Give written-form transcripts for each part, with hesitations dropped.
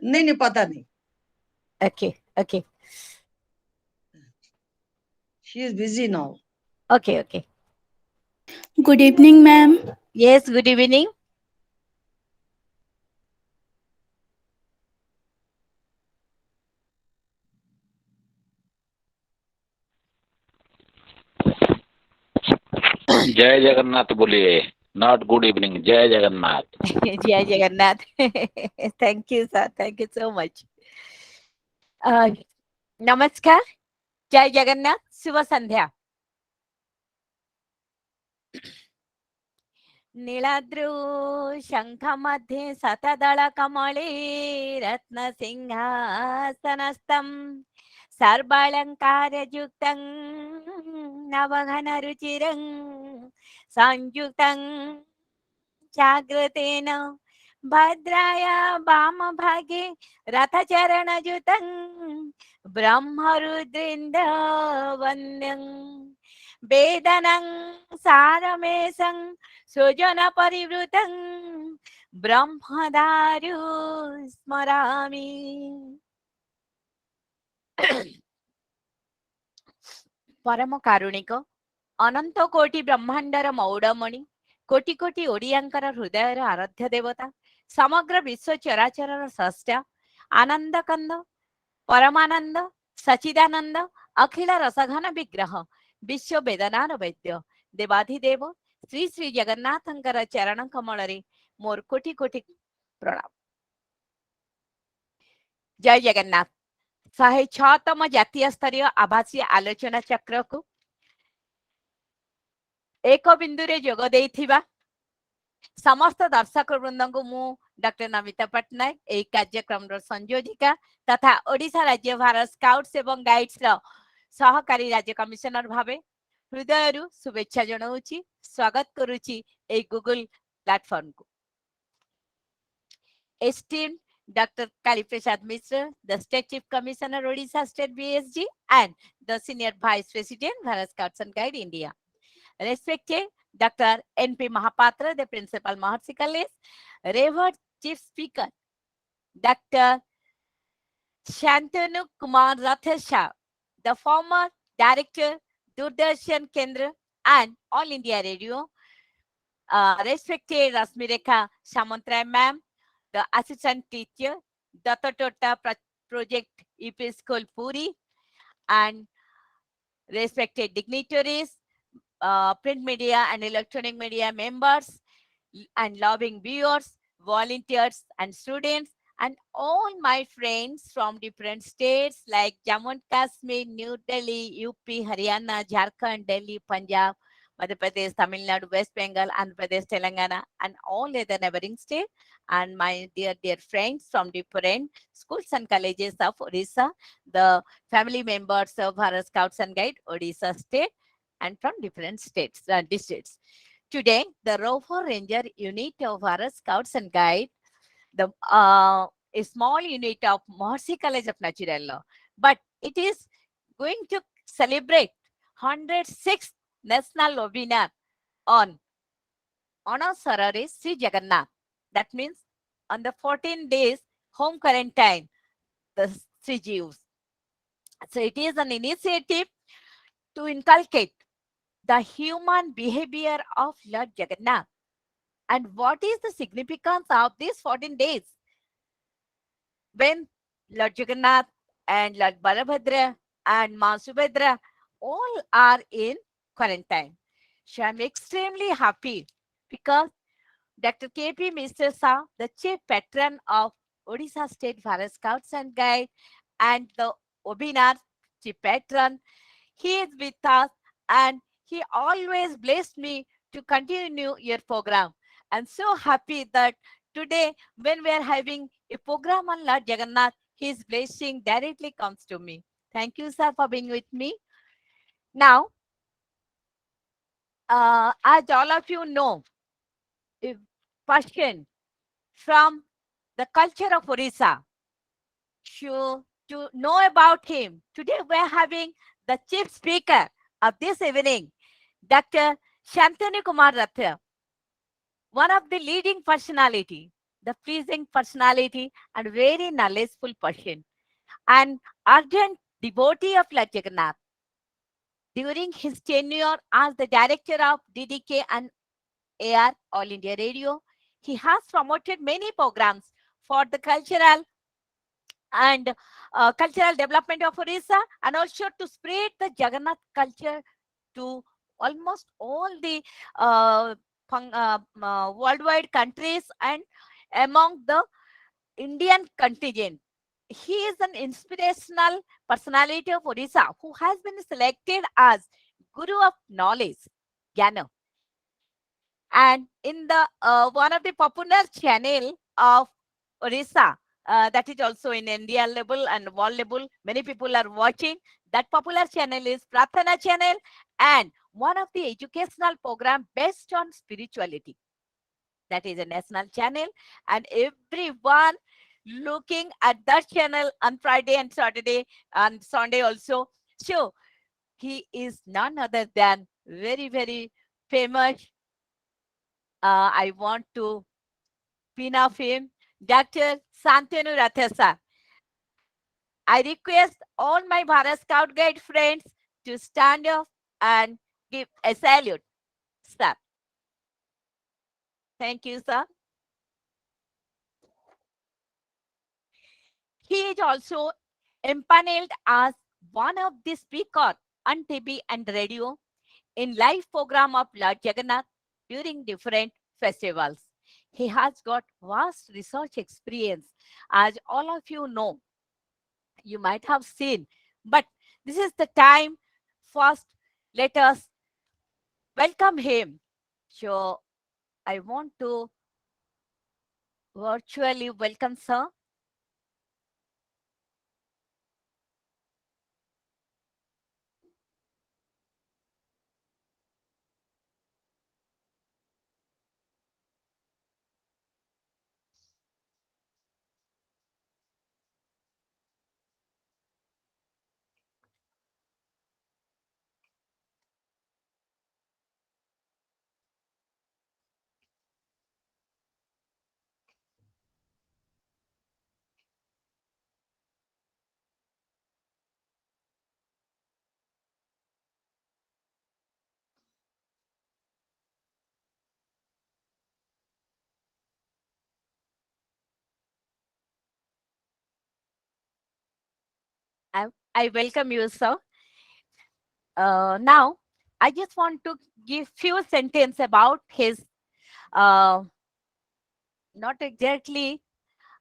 नहीं नहीं, पता नहीं। Okay, okay, She is busy now. okay, okay. Good evening, ma'am. Yes, good evening. जय जगन्नाथ बोलिए, नॉट गुड इवनिंग, जय Jagannath. Jai Jagannath. Thank you, sir. Thank you so much. नमस्कार, जय जगन्नाथ, शुभ संध्या। नीलाद्रौ शङ्खमध्ये शतदलकमले रत्नसिंहासनस्थम् सर्वालङ्कारयुक्तं नवघनरुचिरं संयुक्तं जागृतेन भद्राय वामभागे रथचरणयुतं ब्रह्मरुद्रेन्द्रवन्द्यं वेदनं सारमेशं सुजन परिवृतं ब्रह्मदारु स्मरामि। परम कारुणिक अनंत कोटि ब्रह्मांडर मौड़मणि कोटि कोटि ओडियांकर हृदयर आराध्य देवता समग्र विश्व चराचरर स्रष्टा आनंद कंद परमानंद सचिदानंद अखिल रसघन विग्रह विश्व वेदनार वैद्य देवाधिदेव श्री श्री जगन्नाथंकर चरण कमल मोर कोटि कोटि प्रणाम। जय जगन्नाथ। 106तम जातीय स्तरीय आभासी आलोचना चक्र को एक बिंदु रे जोग देइथिबा समस्त दर्शक वृंद को मु डॉक्टर नमिता पट्टनायक यह कार्यक्रम संयोजिका तथा ओडिशा राज्य भारत स्काउट्स एवं गाइड्स सहकारी राज्य कमिशनर भावे हृदय शुभेच्छा जनाऊँगी, स्वागत करुच्ची ए गूगल प्लेटफॉर्म को। Esteemed Dr. Kali Prasad Mishra, the State Chief Commissioner, Odisha State BSG, and the Senior Vice President, Bharat Scouts and Guide India. Respected Dr. N.P. Mahapatra, the Principal Maharshi College, Revered Chief Speaker, Dr. Shantanu Kumar Rathesha, the former Director, Doordarshan Kendra and All India Radio, respected Rasmirekha Samantray ma'am, the assistant teacher, Datta Tota Project EP School Puri, and respected dignitaries, print media and electronic media members, and loving viewers, volunteers and students, and all my friends from different states like Jammu and Kashmir, New Delhi, UP, Haryana, Jharkhand, Delhi, Punjab, Madhya Pradesh, Tamil Nadu, West Bengal, Andhra Pradesh, Telangana, and all other neighboring states, and my dear friends from different schools and colleges of Odisha, the family members of Bharat Scouts and Guide, Odisha State, and from different states, districts. Today, the Rover Ranger unit of Bharat Scouts and Guide, the a small unit of Maharshi College of Natural Law, but it is going to celebrate 106th National Webinar on Honor Sarare Sri Jagannath. That means on the 14 days home quarantine, the Sri Jews. So it is an initiative to inculcate the human behavior of Lord Jagannath. And what is the significance of these 14 days? When Lord Jagannath and Lord Balabhadra and Ma Subhadra all are in quarantine. So I'm extremely happy because Dr. K.P. Mr. Shah, the chief patron of Odisha State Bharat Scouts and Guide, and the webinar chief patron, he is with us and he always blessed me to continue your program. I'm so happy that today, when we are having a program on Lord Jagannath, his blessing directly comes to me. Thank you, sir, for being with me. Now, as all of you know, a person from the culture of Orissa, to know about him, today we're having the chief speaker of this evening, Dr. Shantanu Kumar Rathia, one of the leading personality. the pleasing personality, and very knowledgeable person, an ardent devotee of Lord Jagannath. During his tenure as the director of DDK and AR All India Radio, he has promoted many programs for the and cultural development of Orissa, and also to spread the Jagannath culture to almost all the worldwide countries and among the Indian contingent. He is an inspirational personality of Orissa who has been selected as Guru of Knowledge, Jnana. And in the one of the popular channel of Orissa, that is also in India level and world level, many people are watching. That popular channel is Pratana channel, and one of the educational program based on spirituality. That is a national channel, and everyone looking at that channel on Friday and Saturday and Sunday also. So he is none other than very famous. I want to pin of him, Dr. Santanu Rathesa. I request all my Bharat Scout Guide friends to stand up and give a salute, sir. Thank you, sir. He is also empaneled as one of the speakers on TV and radio in live program of Lord Jagannath during different festivals. He has got vast research experience, as all of you know, you might have seen. But this is the time. First, let us welcome him. So I want to virtually welcome sir. I welcome you, sir. Now, I just want to give few sentences about his, uh, not exactly,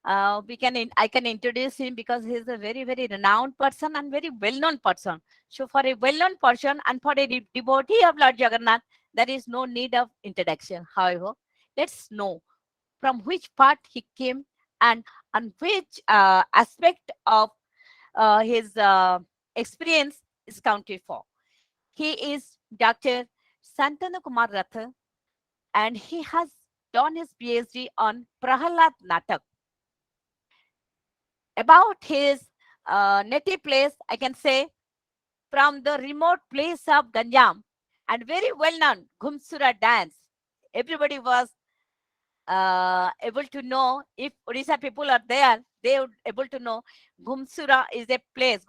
I can introduce him because he's a very renowned person and very well-known person. So for a well-known person and for a devotee of Lord Jagannath, there is no need of introduction. However, let's know from which part he came and on which aspect of his experience is counted for. He is Dr. Santanu Kumar Ratha, and he has done his PhD on Prahalad Natak. About his native place, I can say from the remote place of Ganjam and very well-known Ghumsura dance. Everybody was able to know. If Odisha people are there, they would able to know Ghumsura is a place.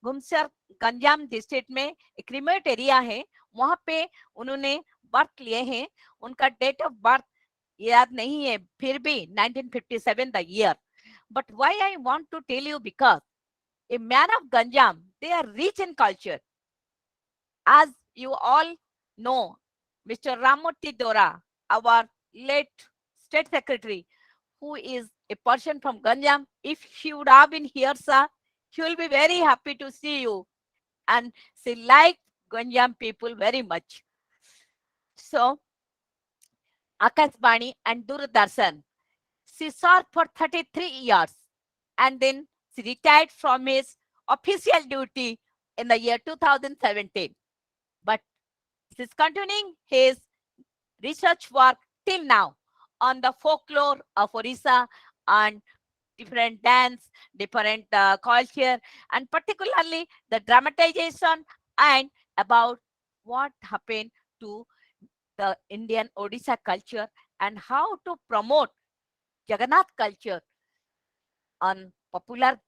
Ghumsur Ganjam district में एक remote area है, वहां पे उन्होंने birth लिए हैं. उनका date of birth याद नहीं है, फिर भी 1957 the year. But why I want to tell you, because a man of Ganjam, they are rich in culture. As you all know, Mr. Ramurthy Dora, our late state secretary, who is a person from Ganjam, if he would have been here, sir, he will be very happy to see you. And she liked Ganjam people very much. So, Akashvani and Doordarshan, she served for 33 years. And then she retired from his official duty in the year 2017. But she's continuing his research work till now on the folklore of Orissa and different dance, different culture, and particularly the dramatization and about what happened to the Indian Odisha culture and how to promote Jagannath culture on popular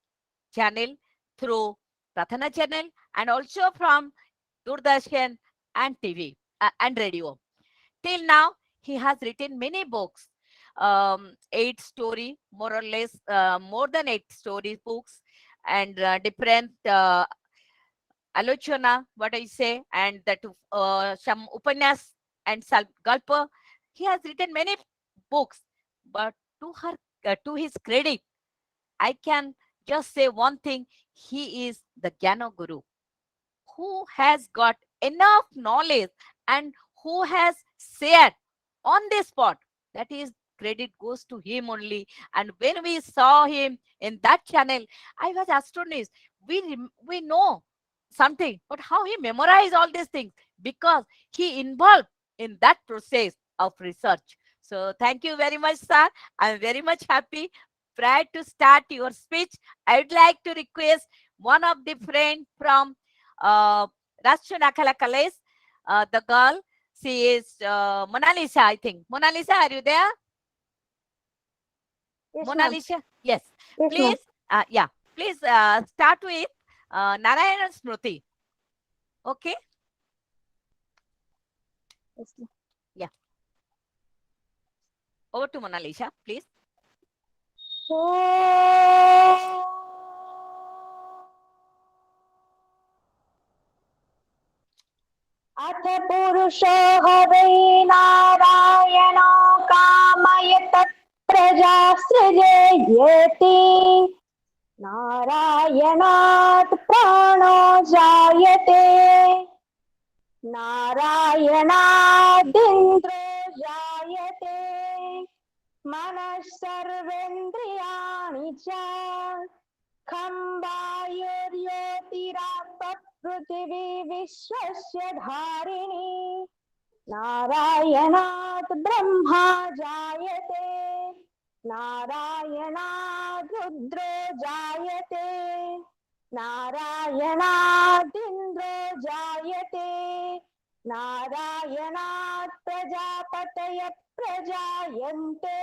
channel through Prathana channel and also from Doordarshan and TV and radio. Till now, he has written many books, 8 story, more or less, more than 8 story books, and different Alochana, what I say, and that some Upanyas and Galpa. He has written many books, but to his credit, I can just say one thing: he is the Jnana Guru, who has got enough knowledge and who has shared on the spot. That is, credit goes to him only. And when we saw him in that channel, I was astonished. We know something, but how he memorized all these things? Because he involved in that process of research. So thank you very much, sir. I'm very much happy. Prior to start your speech, I would like to request one of the friend from Rashtra Nakhala College, the girl, she is Mona Lisa, I think. Mona Lisa, are you there? Yes, Mona ma'am. Lisa, yes. Yes, Please, please start with Narayana Smruti. Okay? Yes, ma'am. Over to Mona Lisa, please. अथ पुरुषो हवै नारायणो कामयत प्रजा सृजेयेति नारायणात् प्राणो जायते नारायणादिन्द्रो जायते मनः सर्वेन्द्रियाणि च खम्बायुर्योतिरापः पृथिवी विश्वस्य धारिणी नारायणात् ब्रह्मा जायते नारायणात् रुद्रो जायते नारायणादिन्द्रो जायते नारायणात् प्रजापतयः प्रजायन्ते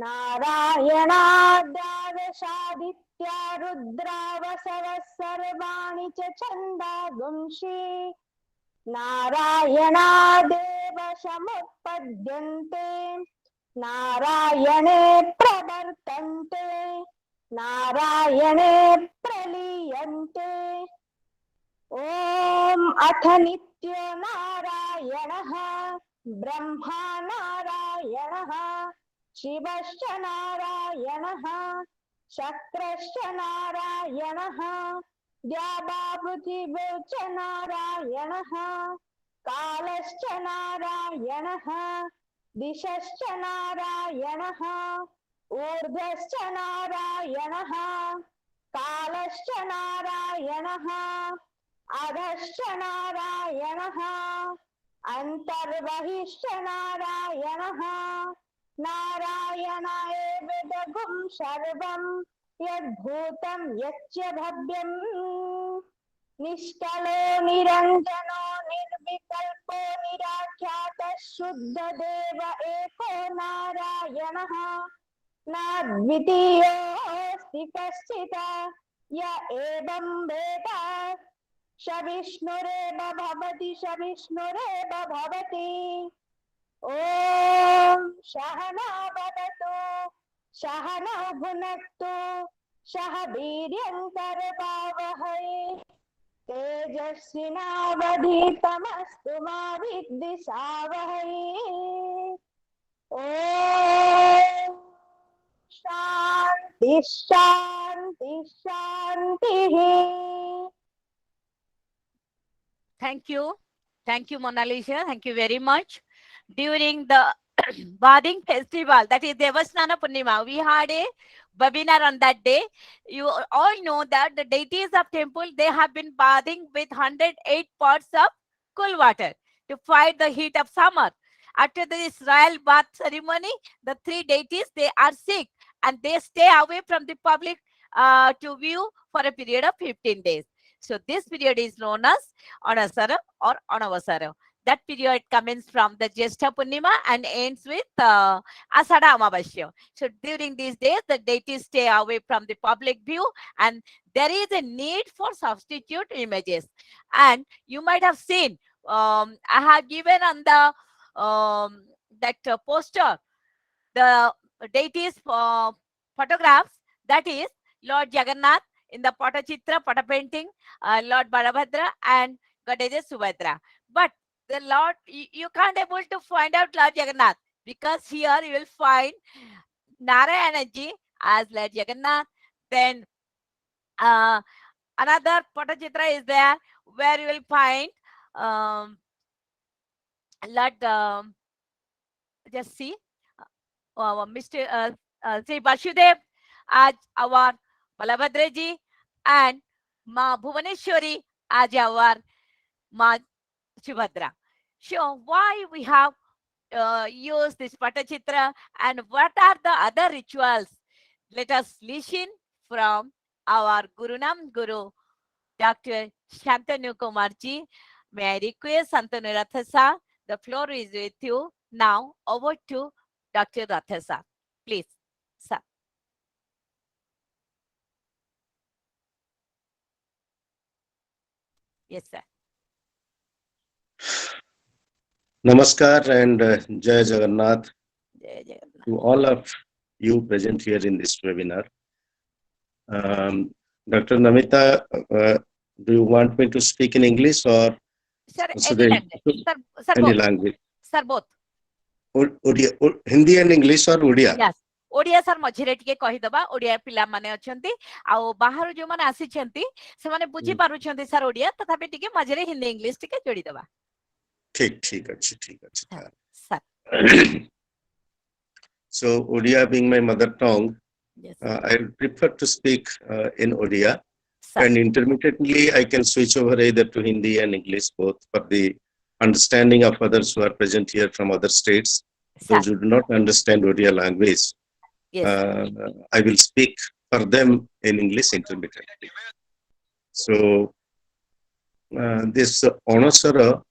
नारायणाद्द्वादशादित्या रुद्रावसवः सर्वाणि च छन्दागुंषि नारायणादेव समुत्पद्यन्ते नारायणे प्रवर्तन्ते नारायणे प्रलीयन्ते ॐ अथ नित्यो नारायणः ब्रह्मा नारायणः शिवश्च नारायणः शक्रश्च नारायणः द्यावापृथिव्यौ च नारायणः कालश्च नारायणः दिशश्च नारायणः ऊर्ध्वश्च नारायणः कालश्च नारायणः अधश्च नारायणः अन्तर्बहिश्च नारायणः नारायण एवेदगुं सर्वं यद्भूतं यच्च भव्यम् निष्कलो निरञ्जनो निर्विकल्पो निराख्यातः शुद्धदेव एको नारायणः नाद्वितीयोऽस्ति कश्चित् य एवं वेद स विष्णुरेव भवति स विष्णुरेव भवति ॐ सहना वदतु सहनौ भुनक्तु सह वीर्यङ्करवावहै तेजस्विनावधीतमस्तु मा विद्विषावहै ॐ शान्ति शान्ति शान्तिः. Thank you. Thank you, Mona Lisa. Thank you very much. During the bathing festival, that is Devasnana Purnima, we had a webinar on that day. You all know that the deities of temple, they have been bathing with 108 pots of cool water to fight the heat of summer. After the Israel bath ceremony, the 3 deities, they are sick and they stay away from the public to view for a period of 15 days. So this period is known as Anasara or Anavasara. that period commences from the Jyeshtha Purnima and ends with Ashadha Amavasya. So during these days, the deities stay away from the public view, and there is a need for substitute images. And you might have seen, I have given on the that poster the deities photographs, that is Lord Jagannath in the Patachitra, Pata painting, Lord Balabhadra and Goddess Subhadra. But the Lord, you can't able to find out Lord Jagannath, because here you will find Narayanaji as Lord Jagannath. Then another Patachitra is there where you will find Lord, just see, Mr. Sri Vasudev as our Balabhadraji and Ma Bhuvaneshwari as our Ma Subhadra. So why we have used this Patachitra and what are the other rituals? Let us listen from our Gurunam Guru, Dr. Shantanu Kumarji. May I request Shantanu Rathasa, the floor is with you. Now over to Dr. Rathasa. Please, sir. Yes, sir. Namaskar and Jai Jagannath Jai Jagannath. to all of you present here in this webinar. Dr. Namita, do you want me to speak in English or Sir, so any they- language. Sir, any both. language? Sir, both. Hindi and English or Odia? Yes. Odia sir मझिरे टिके कहि दबा ओडिया पिला माने अछंती आ बाहर जो माने आसी छंती से माने बुझी पारु छंती सर ओडिया तथापि टिके मझिरे हिंदी इंग्लिश टिके जोड़ी दबा ठीक अच्छी sir So Odia being my mother tongue, yes I prefer to speak in Odia, sir and intermittently I can switch over either to Hindi and English both for the understanding of others who are present here from other states. sir Those who do not understand Odia language, yes I will speak for them in English intermittently. So this Onasara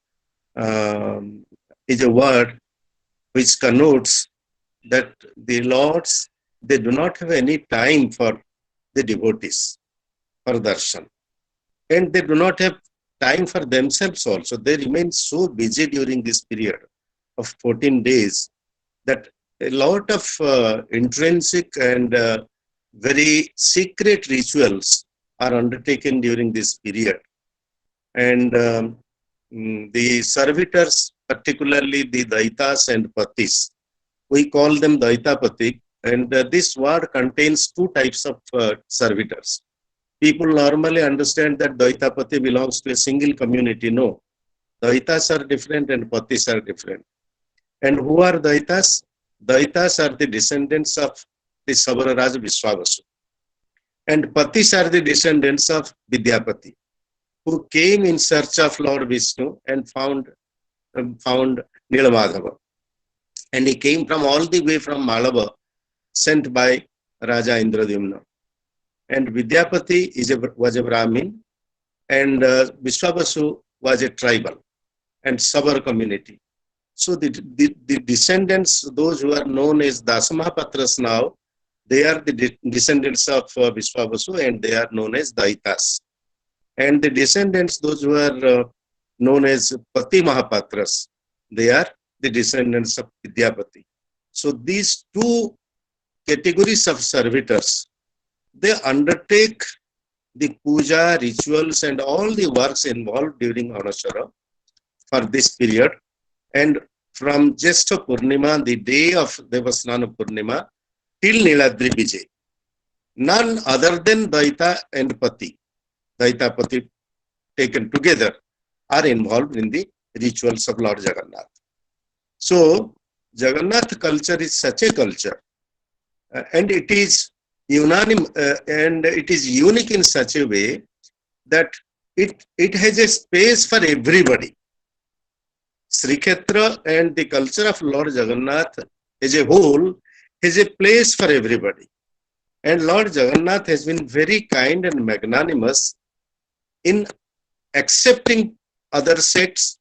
is a word which connotes that the lords, they do not have any time for the devotees, for darshan. And they do not have time for themselves also. They remain so busy during this period of 14 days that a lot of intrinsic and very secret rituals are undertaken during this period. And the servitors, particularly the Daitas and Patis, we call them Daitapati, and this word contains two types of servitors. People normally understand that Daitapati belongs to a single community. No, Daitas are different and Patis are different. And who are Daitas? Daitas are the descendants of the Sabararaj Vishwavasu. And Patis are the descendants of Vidyapati, who came in search of Lord Vishnu and found Nilamadhava. And he came from all the way from Malava, sent by Raja Indradyumna. And Vidyapati was a Brahmin, and Vishwavasu was a tribal and Sabar community. So the descendants, those who are known as Dasamahapatras now, they are the descendants of Vishwavasu, and they are known as Daitas. And the descendants, those who are known as Pati Mahapatras, they are the descendants of Vidyapati. So these two categories of servitors, they undertake the puja, rituals, and all the works involved during Anashara for this period. And from Jyeshtha Purnima, the day of Devasnana Purnima, till Niladri Vijay, none other than Daita and Pati, Daita Pati taken together, are involved in the rituals of Lord Jagannath. So Jagannath culture is such a culture, and it is unanimous, and it is unique in such a way that it has a space for everybody. Sri Kshetra and the culture of Lord Jagannath as a whole has a place for everybody. And Lord Jagannath has been very kind and magnanimous in accepting other sects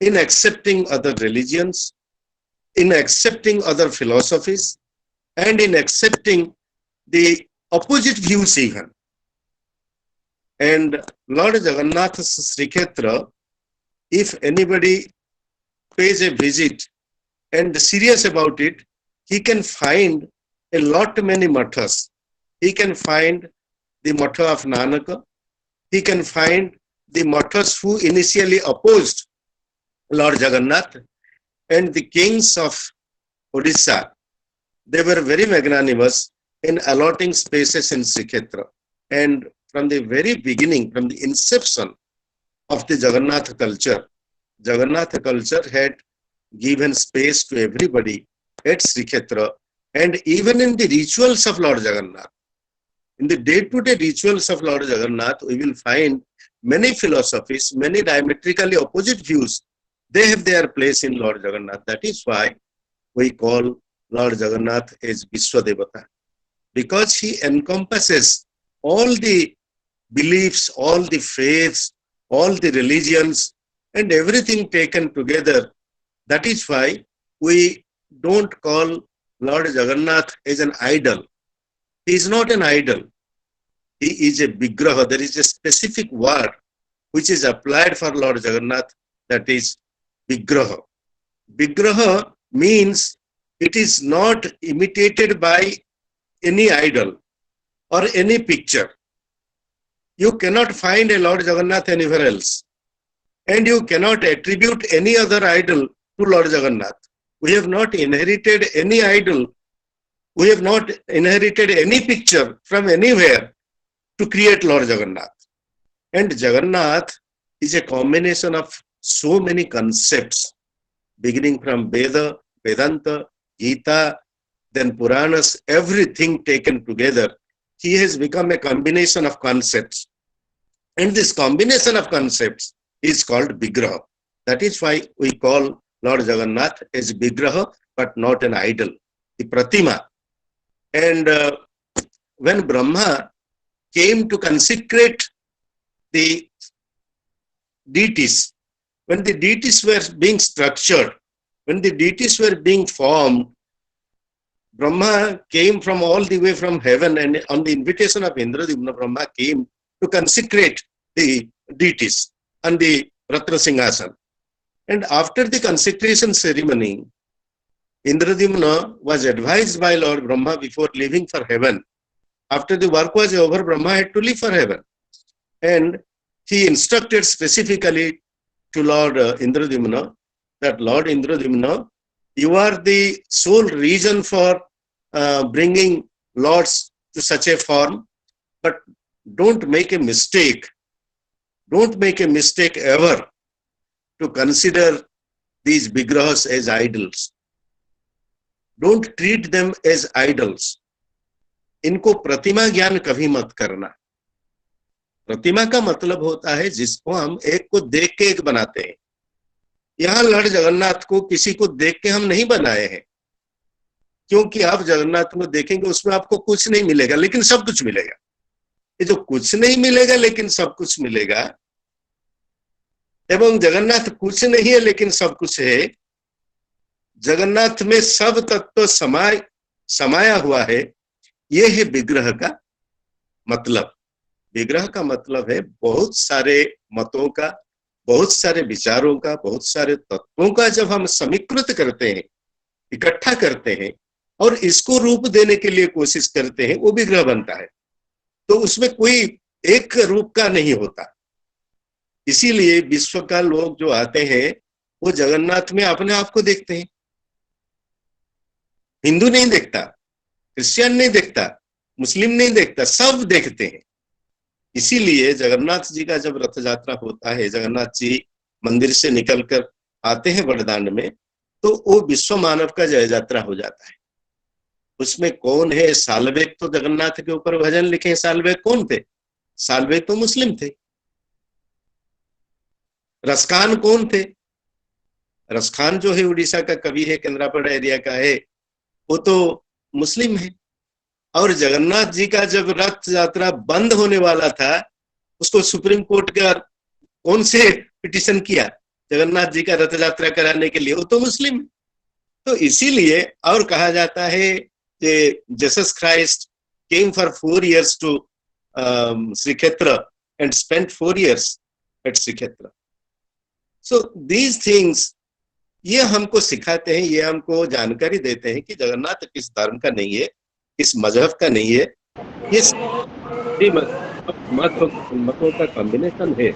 in accepting other religions, in accepting other philosophies, and in accepting the opposite views even. And Lord Jagannath's Srikshetra, if anybody pays a visit and serious about it, he can find a lot many mathas. He can find the matha of Nanaka. He can find the mathas who initially opposed Lord Jagannath, and the kings of Odisha. They were very magnanimous in allotting spaces in Srikshetra. And from the very beginning, from the inception of the Jagannath culture had given space to everybody at Srikshetra, and even in the rituals of Lord Jagannath. In the day-to-day rituals of Lord Jagannath, we will find many philosophies, many diametrically opposite views. They have their place in Lord Jagannath. That is why we call Lord Jagannath as Vishwadevata, because he encompasses all the beliefs, all the faiths, all the religions, and everything taken together. That is why we don't call Lord Jagannath as an idol. He is not an idol. He is a Vigraha. There is a specific word which is applied for Lord Jagannath, that is Vigraha. Vigraha means it is not imitated by any idol or any picture. You cannot find a Lord Jagannath anywhere else. And you cannot attribute any other idol to Lord Jagannath. We have not inherited any idol. We have not inherited any picture from anywhere to create Lord Jagannath. And Jagannath is a combination of so many concepts, beginning from Veda, Vedanta, Gita, then Puranas, everything taken together. He has become a combination of concepts. And this combination of concepts is called Vigraha. That is why we call Lord Jagannath as Vigraha, but not an idol, the Pratima. And when Brahma came to consecrate the deities, when the deities were being structured, when the deities were being formed, Brahma came from all the way from heaven, and on the invitation of Indradyumna, Brahma came to consecrate the deities on the Ratna Singhasan. And after the consecration ceremony, Indradyumna was advised by Lord Brahma before leaving for heaven. After the work was over, Brahma had to leave for heaven. And he instructed specifically to Lord Indradyumna that, Lord Indradyumna, you are the sole reason for bringing lords to such a form, but don't make a mistake. Don't make a mistake ever to consider these Vigrahas as idols. Don't treat them as idols. इनको प्रतिमा ज्ञान कभी मत करना. प्रतिमा का मतलब होता है जिसको हम एक को देख के एक बनाते हैं. यहाँ लॉर्ड जगन्नाथ को किसी को देख के हम नहीं बनाए हैं, क्योंकि आप जगन्नाथ को देखेंगे उसमें आपको कुछ नहीं मिलेगा लेकिन सब कुछ मिलेगा. ये जो कुछ नहीं मिलेगा लेकिन सब कुछ मिलेगा, एवं जगन्नाथ कुछ नहीं है लेकिन सब कुछ है, जगन्नाथ में सब तत्व समाया हुआ है, ये है विग्रह का मतलब. विग्रह का मतलब है बहुत सारे मतों का, बहुत सारे विचारों का, बहुत सारे तत्वों का जब हम समीकृत करते हैं, इकट्ठा करते हैं और इसको रूप देने के लिए कोशिश करते हैं, वो विग्रह बनता है. तो उसमें कोई एक रूप का नहीं होता. इसीलिए विश्व का लोग जो आते हैं वो जगन्नाथ में अपने आप को देखते हैं. हिंदू नहीं देखता, क्रिश्चियन नहीं देखता, मुस्लिम नहीं देखता, सब देखते हैं. इसीलिए जगन्नाथ जी का जब रथ यात्रा होता है, जगन्नाथ जी मंदिर से निकलकर आते हैं बड़दांड में, तो वो विश्व मानव का जय यात्रा हो जाता है. उसमें कौन है? साल्वेग तो जगन्नाथ के ऊपर भजन लिखे. साल्वेग कौन थे? साल्वेग तो मुस्लिम थे. रसखान कौन थे? रसखान जो है उड़ीसा का कवि है, केंद्रापड़ा एरिया का है, वो तो मुस्लिम है. और जगन्नाथ जी का जब रथ यात्रा बंद होने वाला था, उसको सुप्रीम कोर्ट का कौन से पिटीशन किया? जगन्नाथ जी का रथ यात्रा कराने के लिए, वो तो मुस्लिम है। तो इसीलिए और कहा जाता है कि Jesus Christ came for 4 years to Shrikshetra and spent 4 years at Shrikshetra. So these things ये हमको सिखाते हैं, ये हमको जानकारी देते हैं कि जगन्नाथ किस धर्म का नहीं है, किस मजहब का नहीं है, ये मतों का कॉम्बिनेशन है।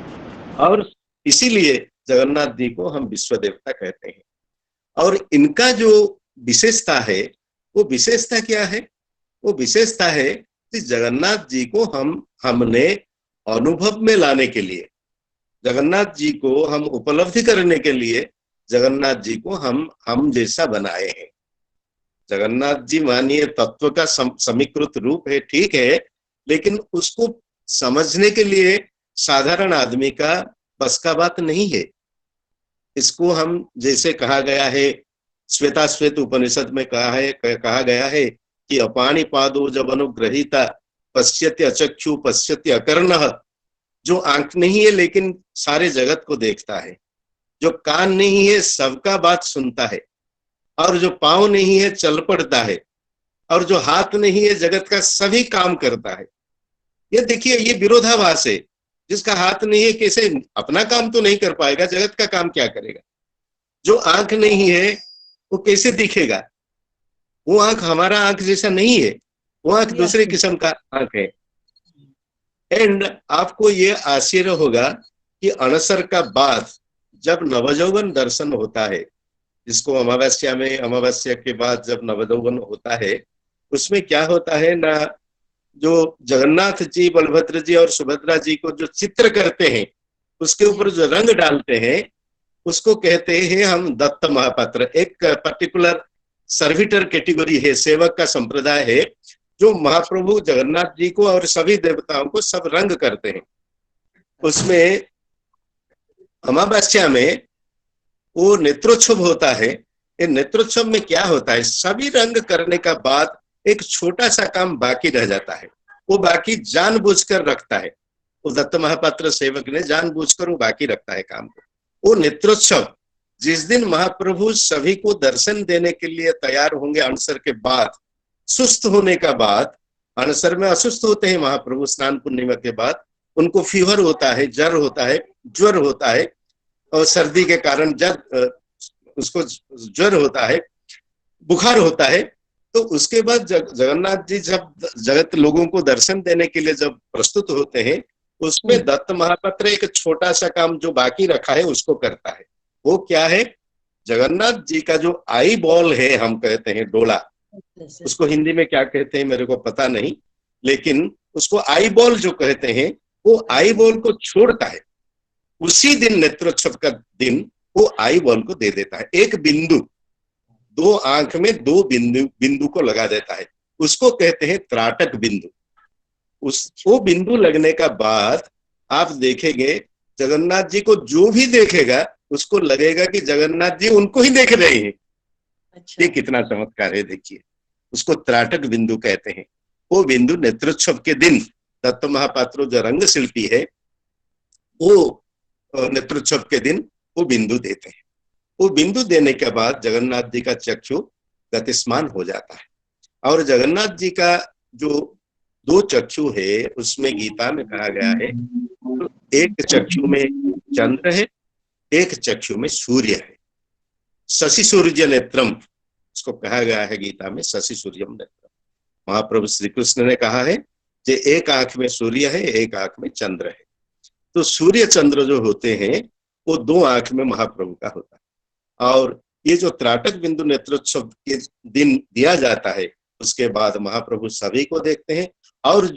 और इसीलिए जगन्नाथ जी को हम विश्व देवता कहते हैं। और इनका जो विशेषता है, वो विशेषता क्या है? वो विशेषता है कि जगन्नाथ जी को हमने अनुभव में लाने के लिए, जगन्नाथ जी को हम उपलब्धि करने के लिए जगन्नाथ जी को हम जैसा बनाए हैं। जगन्नाथ जी मानिए तत्व का समीकृत रूप है, ठीक है, लेकिन उसको समझने के लिए साधारण आदमी का बस का बात नहीं है। इसको हम जैसे कहा गया है, श्वेताश्वेत उपनिषद में कहा गया है कि अपाणि पादो जब अनुग्रहीता पश्यति अचक्षु पश्यति अकर्णः। जो आंख नहीं है लेकिन सारे जगत को देखता है, जो कान नहीं है सबका बात सुनता है, और जो पांव नहीं है चल पड़ता है, और जो हाथ नहीं है जगत का सभी काम करता है। ये देखिए, ये विरोधाभास है। जिसका हाथ नहीं है कैसे अपना काम तो नहीं कर पाएगा, जगत का काम क्या करेगा? जो आंख नहीं है वो कैसे दिखेगा? वो आंख हमारा आंख जैसा नहीं है, वो आंख दूसरे किस्म का आंख है। एंड आपको ये आश्चर्य होगा कि अनसर का बाद जब नवजौवन दर्शन होता है, जिसको अमावस्या के बाद जब नवजौवन होता है, उसमें क्या होता है ना, जो जगन्नाथ जी, बलभद्र जी और सुभद्रा जी को जो चित्र करते हैं, उसके ऊपर जो रंग डालते हैं, उसको कहते हैं हम दत्त महापात्र। एक पर्टिकुलर सर्विटर कैटेगरी है, सेवक का संप्रदाय है, जो महाप्रभु जगन्नाथ जी को और सभी देवताओं को सब रंग करते हैं। उसमें अमावस्या में वो नेत्रोत्सव होता है। ये नेत्रोत्सव में क्या होता है, सभी रंग करने का बाद एक छोटा सा काम बाकी रह जाता है। वो बाकी जानबूझकर रखता है, वो दत्त महापात्र सेवक ने जानबूझकर वो बाकी रखता है काम को। वो नेत्रोत्सव जिस दिन महाप्रभु सभी को दर्शन देने के लिए तैयार होंगे, अनसर के बाद, सुस्त होने का बाद, अनसर में असुस्त होते हैं महाप्रभु स्नान पूर्णिमा के बाद, उनको फीवर होता है, ज्वर होता है, और सर्दी के कारण उसको ज्वर होता है, बुखार होता है। तो उसके बाद जगन्नाथ जी जब जगत लोगों को दर्शन देने के लिए जब प्रस्तुत होते हैं, उसमें दत्त महापात्र एक छोटा सा काम जो बाकी रखा है उसको करता है। वो क्या है? जगन्नाथ जी का जो आई बॉल है, हम कहते हैं डोला, उसको हिंदी में क्या कहते हैं मेरे को पता नहीं, लेकिन उसको आई बॉल जो कहते हैं, वो आई बॉल को छोड़ता है। उसी दिन नेत्रोत्सव का दिन वो आई बॉल को दे देता है। एक बिंदु, दो आंख में दो बिंदु को लगा देता है, उसको कहते हैं त्राटक बिंदु। वो बिंदु लगने का बाद आप देखेंगे जगन्नाथ जी को जो भी देखेगा उसको लगेगा कि जगन्नाथ जी उनको ही देख रहे हैं। अच्छा। ये कितना चमत्कार है, देखिए, उसको त्राटक बिंदु कहते हैं। वो बिंदु नेत्रोत्सव के दिन दत्त महापात्र जो रंग शिल्पी है, वो नेत्रोत्सव के दिन वो बिंदु देते हैं। वो बिंदु देने के बाद जगन्नाथ जी का चक्षु गतिस्मान हो जाता है। और जगन्नाथ जी का जो दो चक्षु है, उसमें गीता में कहा गया है, तो एक चक्षु में चंद्र है, एक चक्षु में सूर्य है। शशि सूर्य नेत्रम, इसको कहा गया है गीता में, शशि सूर्यम नेत्रम। महाप्रभु श्री कृष्ण ने कहा है कि एक आंख में सूर्य है, एक आंख में चंद्र है। तो सूर्य चंद्र जो होते हैं वो दो आंख में महाप्रभु का होता है। और ये जो त्राटक बिंदु नेत्रोत्सव के दिन दिया जाता है, उसके बाद महाप्रभु सभी को देखते हैं। और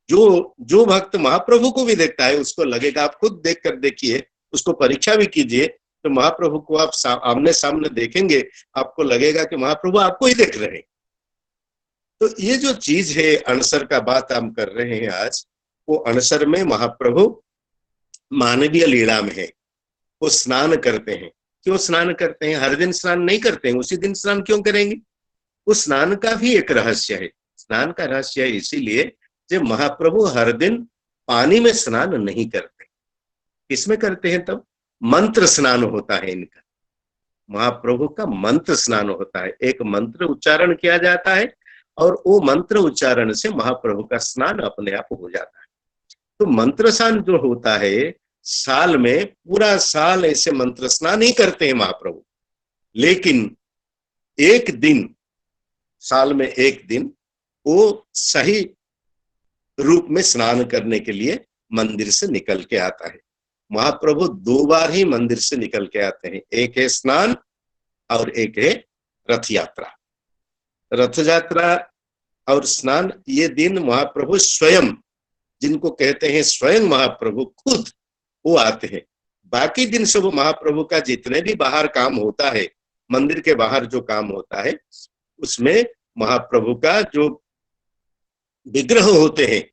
जो भक्त महाप्रभु को भी देखता है उसको लगेगा, आप खुद देख कर देखिए, उसको परीक्षा भी कीजिए, तो महाप्रभु को आप आमने सामने देखेंगे, आपको लगेगा कि महाप्रभु आपको ही देख रहे हैं। तो ये जो चीज है, अनसर का बात हम कर रहे हैं आज, वो अनसर में महाप्रभु मानवीय लीला में है। वो स्नान करते हैं। क्यों स्नान करते हैं? हर दिन स्नान नहीं करते हैं, उसी दिन स्नान क्यों करेंगे? उस स्नान का भी एक रहस्य है। स्नान का रहस्य है इसीलिए जब महाप्रभु हर दिन पानी में स्नान नहीं करते। किसमें करते हैं? तब मंत्र स्नान होता है इनका, महाप्रभु का मंत्र स्नान होता है। एक मंत्र उच्चारण किया जाता है और वो मंत्र उच्चारण से महाप्रभु का स्नान अपने आप हो जाता है। तो मंत्र स्नान जो होता है, साल में पूरा साल ऐसे मंत्र स्नान ही करते हैं महाप्रभु, लेकिन एक दिन, साल में एक दिन वो सही रूप में स्नान करने के लिए मंदिर से निकल के आता है। महाप्रभु 2 बार ही मंदिर से निकल के आते हैं, एक है स्नान और एक है रथ यात्रा। रथ यात्रा और स्नान, ये दिन महाप्रभु स्वयं, जिनको कहते हैं स्वयं महाप्रभु खुद, वो आते हैं। बाकी दिन सब महाप्रभु का जितने भी बाहर काम होता है, मंदिर के बाहर जो काम होता है, उसमें महाप्रभु का जो विग्रह होते हैं,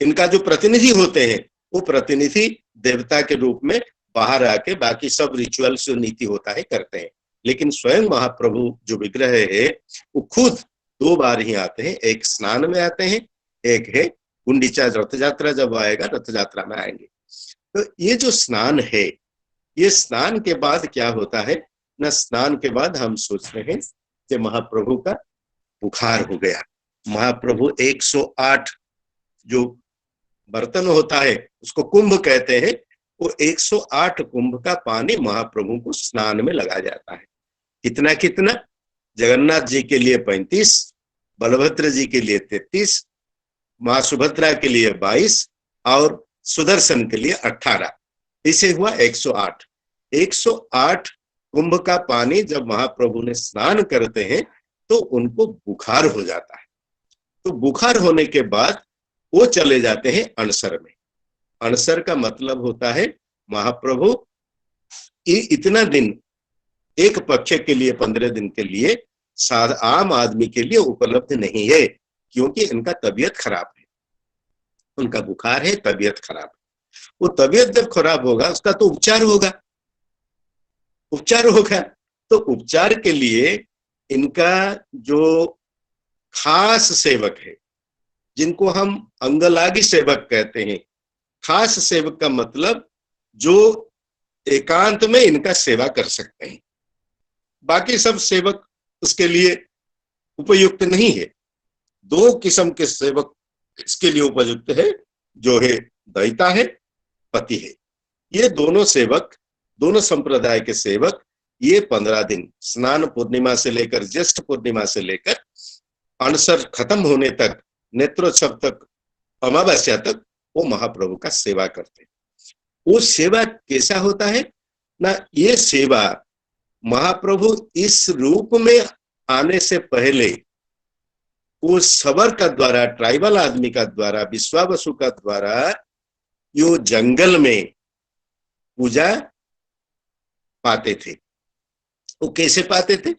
इनका जो प्रतिनिधि होते हैं, वो प्रतिनिधि देवता के रूप में बाहर आके बाकी सब रिचुअल्स जो नीति होता है करते हैं। लेकिन स्वयं महाप्रभु जो विग्रह है वो खुद 2 बार ही आते हैं, एक स्नान में आते हैं, एक है गुंडीचा रथ यात्रा, जब आएगा रथ यात्रा में आएंगे। तो ये जो स्नान है, ये स्नान के बाद क्या होता है ना, स्नान के बाद हम सोचते हैं कि महाप्रभु का बुखार हो गया। महाप्रभु 108 जो बर्तन होता है उसको कुंभ कहते हैं, वो 108 कुंभ का पानी महाप्रभु को स्नान में लगाया जाता है। कितना कितना? जगन्नाथ जी के लिए 35, बलभद्र जी के लिए 33, मां सुभद्रा के लिए 22 और सुदर्शन के लिए 18, इसे हुआ 108। 108 कुंभ का पानी जब महाप्रभु ने स्नान करते हैं तो उनको बुखार हो जाता है। तो बुखार होने के बाद वो चले जाते हैं अणसर में। अणसर का मतलब होता है महाप्रभु इतना दिन, एक पक्ष के लिए 15 दिन के लिए आम आदमी के लिए उपलब्ध नहीं है, क्योंकि इनका तबीयत खराब है, उनका बुखार है, तबीयत खराब है। वो तबीयत जब खराब होगा उसका तो उपचार होगा, तो उपचार के लिए इनका जो खास सेवक है, जिनको हम अंगलागी सेवक कहते हैं, खास सेवक का मतलब जो एकांत में इनका सेवा कर सकते हैं, बाकी सब सेवक उसके लिए उपयुक्त नहीं है। 2 किस्म के सेवक इसके लिए उपयुक्त है, जो है दैता है, पति है। ये दोनों सेवक, दोनों संप्रदाय के सेवक, ये 15 दिन स्नान पूर्णिमा से लेकर, ज्येष्ठ पूर्णिमा से लेकर अणसर खत्म होने तक, नेत्रोत्सव तक, अमावस्या तक वो महाप्रभु का सेवा करते हैं। वो सेवा कैसा होता है ना, ये सेवा महाप्रभु इस रूप में आने से पहले वो सबर का द्वारा, ट्राइबल आदमी का द्वारा, विश्वावसु का द्वारा यो जंगल में पूजा पाते थे। वो कैसे पाते थे?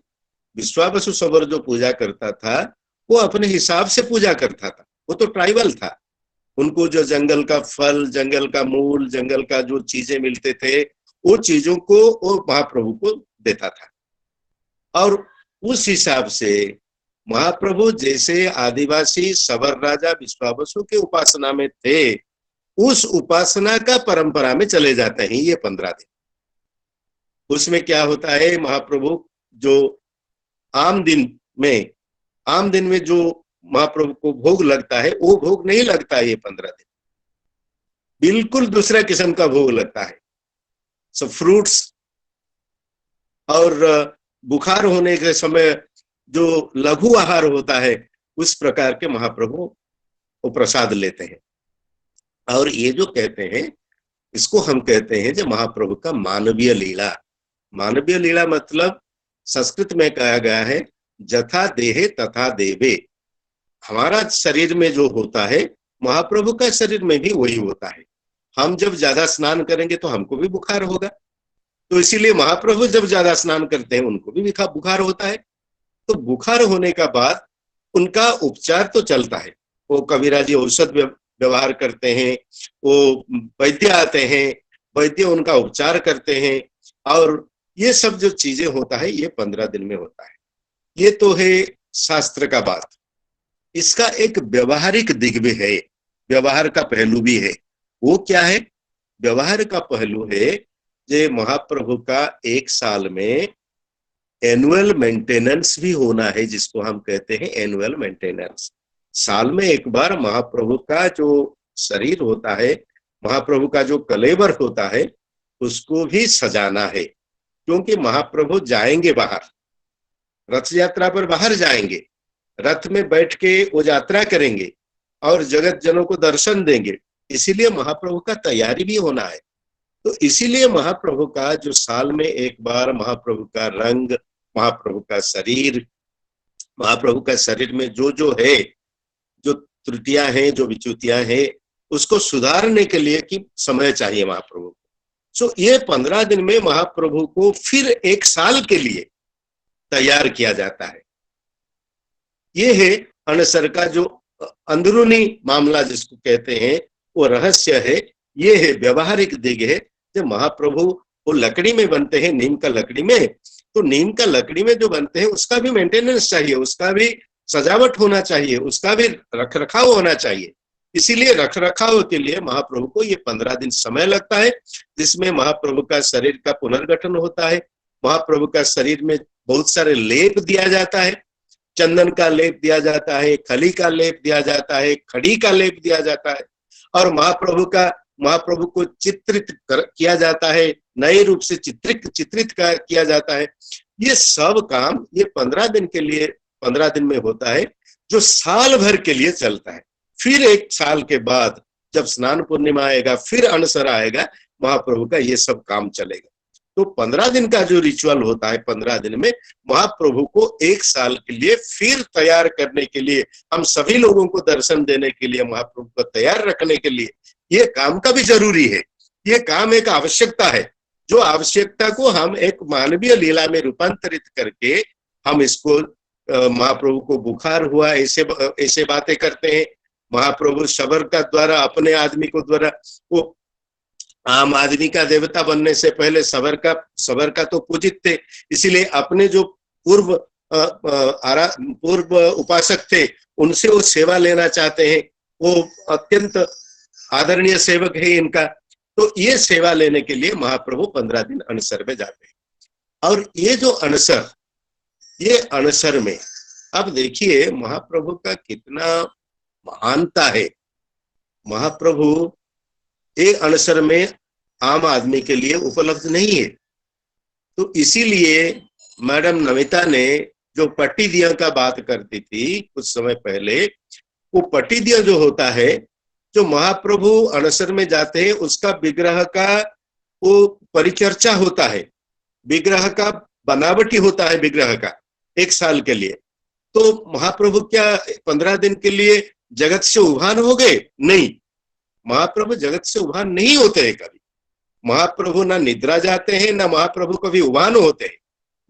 विश्वावसु सबर जो पूजा करता था वो अपने हिसाब से पूजा करता था, वो तो ट्राइबल था। उनको जो जंगल का फल, जंगल का मूल, जंगल का जो चीजें मिलते थे, वो चीजों को वो महाप्रभु को देता था। और उस हिसाब से महाप्रभु जैसे आदिवासी सबर राजा विश्वावसु के उपासना में थे, उस उपासना का परंपरा में चले जाते हैं ये 15 दिन। उसमें क्या होता है, महाप्रभु जो आम दिन में जो महाप्रभु को भोग लगता है, वो भोग नहीं लगता है ये 15 दिन, बिल्कुल दूसरा किस्म का भोग लगता है। सब फ्रूट्स और बुखार होने के समय जो लघु आहार होता है, उस प्रकार के महाप्रभु वो प्रसाद लेते हैं। और ये जो कहते हैं, इसको हम कहते हैं जो महाप्रभु का मानवीय लीला। मानवीय लीला मतलब संस्कृत में कहा गया है जथा देहे तथा देवे। हमारा शरीर में जो होता है, महाप्रभु का शरीर में भी वही होता है। हम जब ज्यादा स्नान करेंगे तो हमको भी बुखार होगा, तो इसीलिए महाप्रभु जब ज्यादा स्नान करते हैं उनको भी बुखार होता है। तो बुखार होने का बाद उनका उपचार तो चलता है। वो कबीरा जी औषध व्यवहार करते हैं, वो वैद्य आते हैं, वैद्य उनका उपचार करते हैं, और ये सब जो चीजें होता है ये 15 दिन में होता है। ये तो है शास्त्र का बात। इसका एक व्यवहारिक दिग भी है, व्यवहार का पहलू भी है। वो क्या है? व्यवहार का पहलू है जे महाप्रभु का एक साल में एनुअल मेंटेनेंस भी होना है, जिसको हम कहते हैं एनुअल मेंटेनेंस। साल में एक बार महाप्रभु का जो शरीर होता है, महाप्रभु का जो कलेवर होता है, उसको भी सजाना है, क्योंकि महाप्रभु जाएंगे बाहर, रथ यात्रा पर बाहर जाएंगे, रथ में बैठ के वो यात्रा करेंगे और जगत जनों को दर्शन देंगे। इसीलिए महाप्रभु का तैयारी भी होना है। तो इसीलिए महाप्रभु का जो साल में एक बार महाप्रभु का रंग, महाप्रभु का शरीर, महाप्रभु का शरीर में जो जो है, जो त्रुटियां हैं, जो विच्युतियां हैं, उसको सुधारने के लिए कि समय चाहिए महाप्रभु को। सो ये 15 दिन में महाप्रभु को फिर एक साल के लिए तैयार किया जाता है। ये है अनसर का जो अंदरूनी मामला जिसको कहते हैं, वो रहस्य है। ये है व्यवहारिक दिग है। जब महाप्रभु वो लकड़ी में बनते हैं, नीम का लकड़ी में, तो नीम का लकड़ी में जो बनते हैं उसका भी मेंटेनेंस चाहिए, उसका भी सजावट होना चाहिए, उसका भी रख रखाव होना चाहिए। इसीलिए रख रखाव के लिए महाप्रभु को ये 15 दिन समय लगता है, जिसमें महाप्रभु का शरीर का पुनर्गठन होता है। महाप्रभु का शरीर में बहुत सारे लेप दिया जाता है, चंदन का लेप दिया जाता है, खली का लेप दिया जाता है, खड़ी का लेप दिया जाता है, और महाप्रभु को चित्रित किया जाता है, नए रूप से चित्रित किया जाता है। ये सब काम ये 15 दिन के लिए, 15 दिन में होता है, जो साल भर के लिए चलता है। फिर एक साल के बाद जब स्नान पूर्णिमा आएगा, फिर अनसर आएगा, महाप्रभु का ये सब काम चलेगा। तो 15 दिन का जो रिचुअल होता है, 15 दिन में महाप्रभु को एक साल के लिए फिर तैयार करने के लिए, हम सभी लोगों को दर्शन देने के लिए, महाप्रभु को तैयार रखने के लिए, ये काम का भी जरूरी है। ये काम एक आवश्यकता है, जो आवश्यकता को हम एक मानवीय लीला में रूपांतरित करके हम इसको महाप्रभु को बुखार हुआ ऐसे बातें करते हैं। महाप्रभु सबर का द्वारा, अपने आदमी को द्वारा, वो आम आदमी का देवता बनने से पहले सबर का तो पूजित थे, इसीलिए अपने जो पूर्व उपासक थे उनसे वो सेवा लेना चाहते हैं। वो अत्यंत आदरणीय सेवक है इनका। तो ये सेवा लेने के लिए महाप्रभु 15 दिन अनसर में जाते हैं। और ये जो अनसर, ये अनसर में अब देखिए महाप्रभु का कितना महानता है। महाप्रभु एक अनसर में आम आदमी के लिए उपलब्ध नहीं है। तो इसीलिए मैडम नमिता ने जो पट्टी दिया का बात करती थी कुछ समय पहले, वो पट्टी दिया जो होता है, जो महाप्रभु अनसर में जाते हैं, उसका विग्रह का वो परिचर्चा होता है, विग्रह का बनावटी होता है, विग्रह का एक साल के लिए। तो महाप्रभु क्या 15 दिन के लिए जगत से उभान हो गए? नहीं, महाप्रभु जगत से उभान नहीं होते हैं कभी। महाप्रभु ना निद्रा जाते हैं, ना महाप्रभु कभी उभान होते हैं।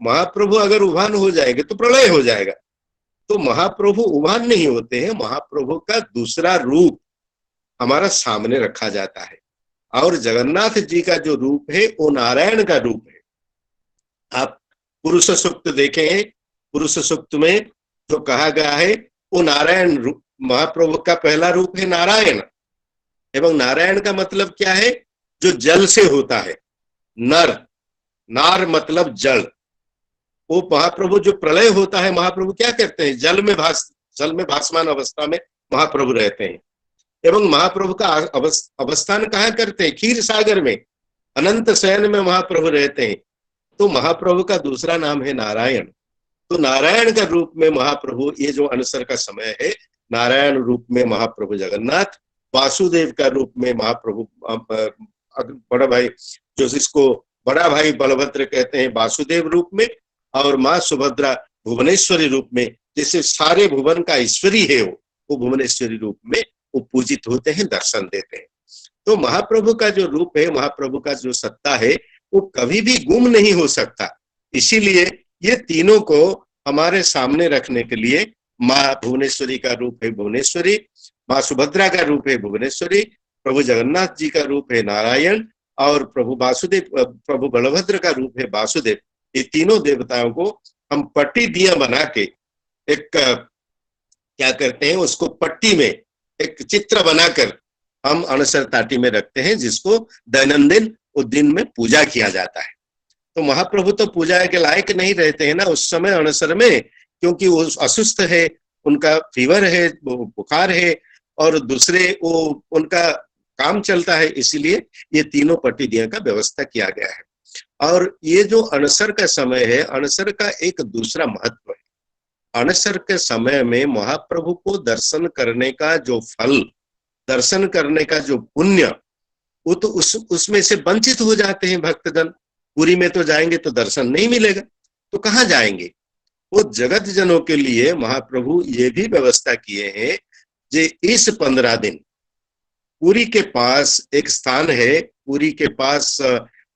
महाप्रभु अगर उभान हो जाएंगे तो प्रलय हो जाएगा। तो महाप्रभु उभान नहीं होते हैं। महाप्रभु का दूसरा रूप हमारा सामने रखा जाता है, और जगन्नाथ जी का जो रूप है वो नारायण का रूप है। आप पुरुष सूक्त देखें, पुरुष सूक्त में जो कहा गया है वो नारायण रूप, महाप्रभु का पहला रूप है नारायण। एवं नारायण का मतलब क्या है? जो जल से होता है। नर, नार मतलब जल। वो महाप्रभु जो प्रलय होता है, महाप्रभु क्या करते हैं? जल में भासमान अवस्था में महाप्रभु रहते हैं। एवं महाप्रभु का अवस्थान कहाँ करते हैं? क्षीर सागर में, अनंत शयन में महाप्रभु रहते हैं। तो महाप्रभु का दूसरा नाम है नारायण। तो नारायण का रूप में महाप्रभु, ये जो अनसर का समय है, नारायण रूप में महाप्रभु जगन्नाथ, वासुदेव का रूप में महाप्रभु बड़ा भाई, जो जिसको बड़ा भाई बलभद्र कहते हैं, वासुदेव रूप में, और माँ सुभद्रा भुवनेश्वरी रूप में, जैसे सारे भुवन का ईश्वरी है वो भुवनेश्वरी रूप में वो पूजित होते हैं, दर्शन देते हैं। तो महाप्रभु का जो रूप है, महाप्रभु का जो सत्ता है, वो कभी भी गुम नहीं हो सकता। इसीलिए ये तीनों को हमारे सामने रखने के लिए माँ भुवनेश्वरी का रूप है भुवनेश्वरी, माँ सुभद्रा का रूप है भुवनेश्वरी, प्रभु जगन्नाथ जी का रूप है नारायण, और प्रभु बलभद्र का रूप है वासुदेव। ये तीनों देवताओं को हम पट्टी दिया बना के एक क्या करते हैं, उसको पट्टी में एक चित्र बनाकर हम अनसर ताटी में रखते हैं, जिसको दैनंदिन वो दिन में पूजा किया जाता है। तो महाप्रभु तो पूजा के लायक नहीं रहते हैं ना उस समय अनसर में, क्योंकि वो असुस्थ है, उनका फीवर है, बुखार है, और दूसरे वो उनका काम चलता है, इसीलिए ये तीनों पट्टिदियों का व्यवस्था किया गया है। और ये जो अनसर का समय है, अनसर का एक दूसरा महत्व है। अनसर के समय में महाप्रभु को दर्शन करने का जो फल, दर्शन करने का जो पुण्य, वो तो उसमें से वंचित हो जाते हैं भक्तजन। पुरी में तो जाएंगे तो दर्शन नहीं मिलेगा, तो कहाँ जाएंगे। वो जगत जनों के लिए महाप्रभु ये भी व्यवस्था किए हैं जे इस 15 दिन पुरी के पास एक स्थान है, पुरी के पास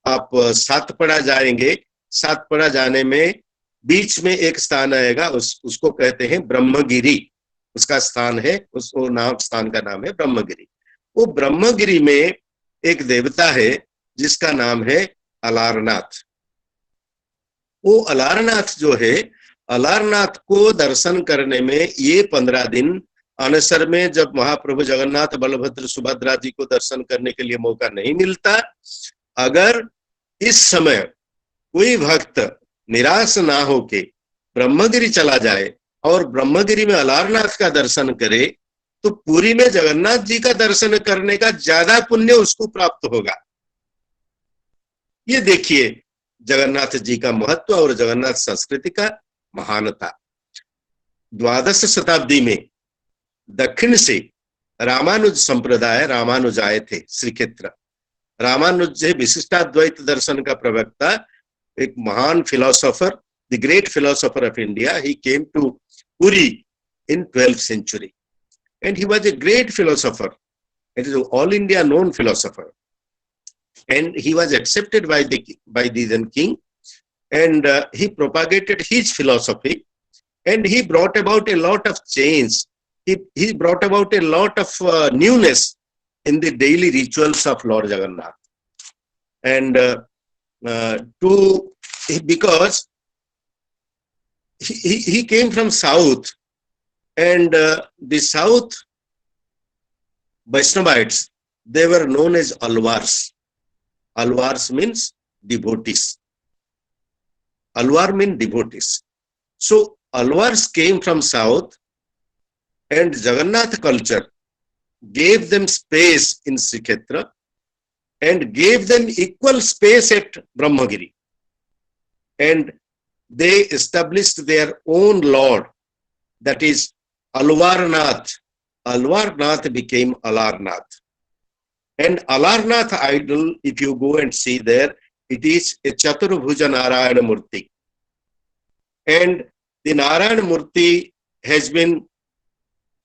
आप सातपड़ा जाएंगे, सातपड़ा जाने में बीच में एक स्थान आएगा, उसको कहते हैं ब्रह्मगिरी, उसका स्थान है, उसको नाम, स्थान का नाम है ब्रह्मगिरी। वो ब्रह्मगिरी में एक देवता है जिसका नाम है अलारनाथ। वो अलारनाथ जो है, अलारनाथ को दर्शन करने में ये 15 दिन अनसर में, जब महाप्रभु जगन्नाथ बलभद्र सुभद्रा जी को दर्शन करने के लिए मौका नहीं मिलता, अगर इस समय कोई भक्त निराश ना होके ब्रह्मगिरी चला जाए और ब्रह्मगिरी में अलारनाथ का दर्शन करे, तो पुरी में जगन्नाथ जी का दर्शन करने का ज्यादा पुण्य उसको प्राप्त होगा। ये देखिए जगन्नाथ जी का महत्व और जगन्नाथ संस्कृति का महानता। 12वीं शताब्दी में दक्षिण से रामानुज संप्रदाय, रामानुज आए थे श्रीक्षेत्र। रामानुज है विशिष्टाद्वैत दर्शन का प्रवक्ता, एक महान philosopher, the great philosopher of India. He came to Puri in 12th century and he was a great philosopher. It is an all India known philosopher, and he was accepted by the then king, and he propagated his philosophy, and he brought about a lot of change. He brought about a lot of newness in the daily rituals of Lord Jagannath. And because he came from south, and the south Vaishnavites, they were known as Alvars. Alvars means devotees. Alvar means devotees. So Alvars came from south, and Jagannath culture gave them space in Srikshetra and gave them equal space at Brahmagiri. And they established their own lord, that is Alvarnath. Alvarnath became Alarnath. And Alarnath idol, if you go and see there, it is a Chaturbhuja Narayana Murti. And the Narayana Murti has been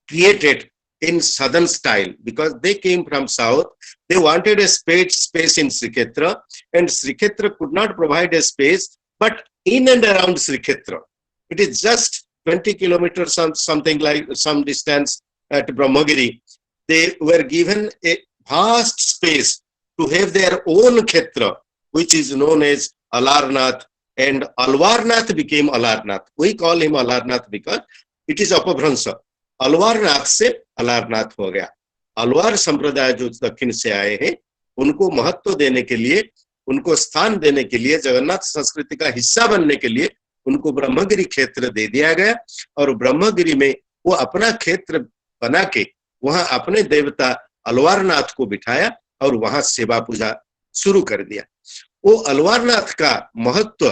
created in southern style because they came from south. They wanted a space in Srikshetra, and Srikshetra could not provide a space, but in and around Srikshetra. It is just 20 kilometers, something like some distance at Brahmagiri. They were given a vast space to have their own Kshetra, which is known as Alarnath, and Alvarnath became Alarnath. We call him Alarnath because it is अपभ्रंश। अलवारनाथ से अलारनाथ हो गया। अलवार संप्रदाय जो दक्षिण से आए हैं, उनको महत्व देने के लिए, उनको स्थान देने के लिए, जगन्नाथ संस्कृति का हिस्सा बनने के लिए उनको ब्रह्मगिरी क्षेत्र दे दिया गया, और ब्रह्मगिरी में वो अपना क्षेत्र बना के वहां अपने देवता अलवारनाथ को बिठाया और वहां सेवा पूजा शुरू कर दिया। वो अलवारनाथ का महत्व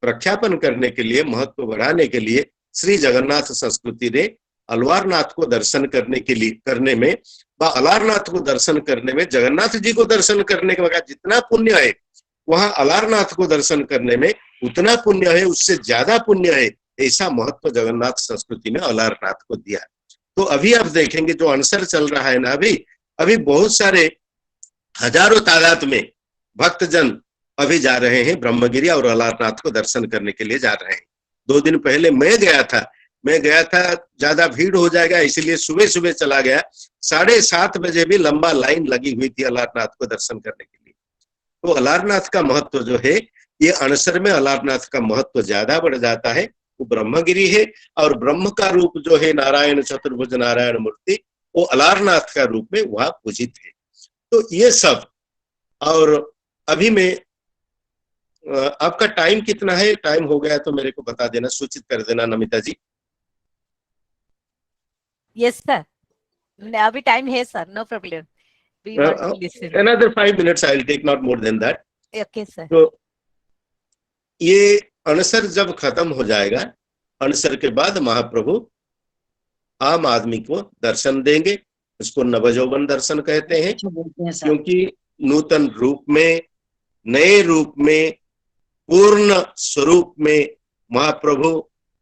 प्रख्यापन करने के लिए, महत्व बढ़ाने के लिए श्री जगन्नाथ संस्कृति ने अलवारनाथ को दर्शन करने में व अलारनाथ को दर्शन करने में, जगन्नाथ जी को दर्शन करने के बाद जितना पुण्य है वहां अलारनाथ को दर्शन करने में उतना पुण्य है, उससे ज्यादा पुण्य है, ऐसा महत्व जगन्नाथ संस्कृति ने अलारनाथ को दिया। तो अभी आप देखेंगे जो अनसर चल रहा है ना, अभी बहुत सारे हजारों तादाद में भक्तजन अभी जा रहे हैं ब्रह्मगिरी और अलारनाथ को दर्शन करने के लिए जा रहे हैं। 2 दिन पहले मैं गया था, ज्यादा भीड़ हो जाएगा इसलिए सुबह सुबह चला गया। 7:30 बजे भी लंबा लाइन लगी हुई थी अलारनाथ को दर्शन करने के लिए। तो अलारनाथ का महत्व जो है, ये अनसर में अलारनाथ का महत्व ज्यादा बढ़ जाता है। वो ब्रह्मगिरी है, और ब्रह्म का रूप जो है नारायण चतुर्भुज नारायण मूर्ति, वो अलारनाथ का रूप में वहां पूजित है। तो ये सब, और अभी मैं आपका टाइम कितना है? टाइम हो गया तो मेरे को बता देना, सूचित कर देना नमिता जी। Yes, sir. अभी टाइम है sir, no problem. We want to listen. Another 5 minutes I will take, not more than that. Okay, sir. तो ये अनसर जब खत्म हो जाएगा, अनसर के बाद महाप्रभु आम आदमी को दर्शन देंगे। उसको नवजौवन दर्शन कहते हैं, अच्छा बोलते हैं सर। क्योंकि नूतन रूप में, नए रूप में, पूर्ण स्वरूप में महाप्रभु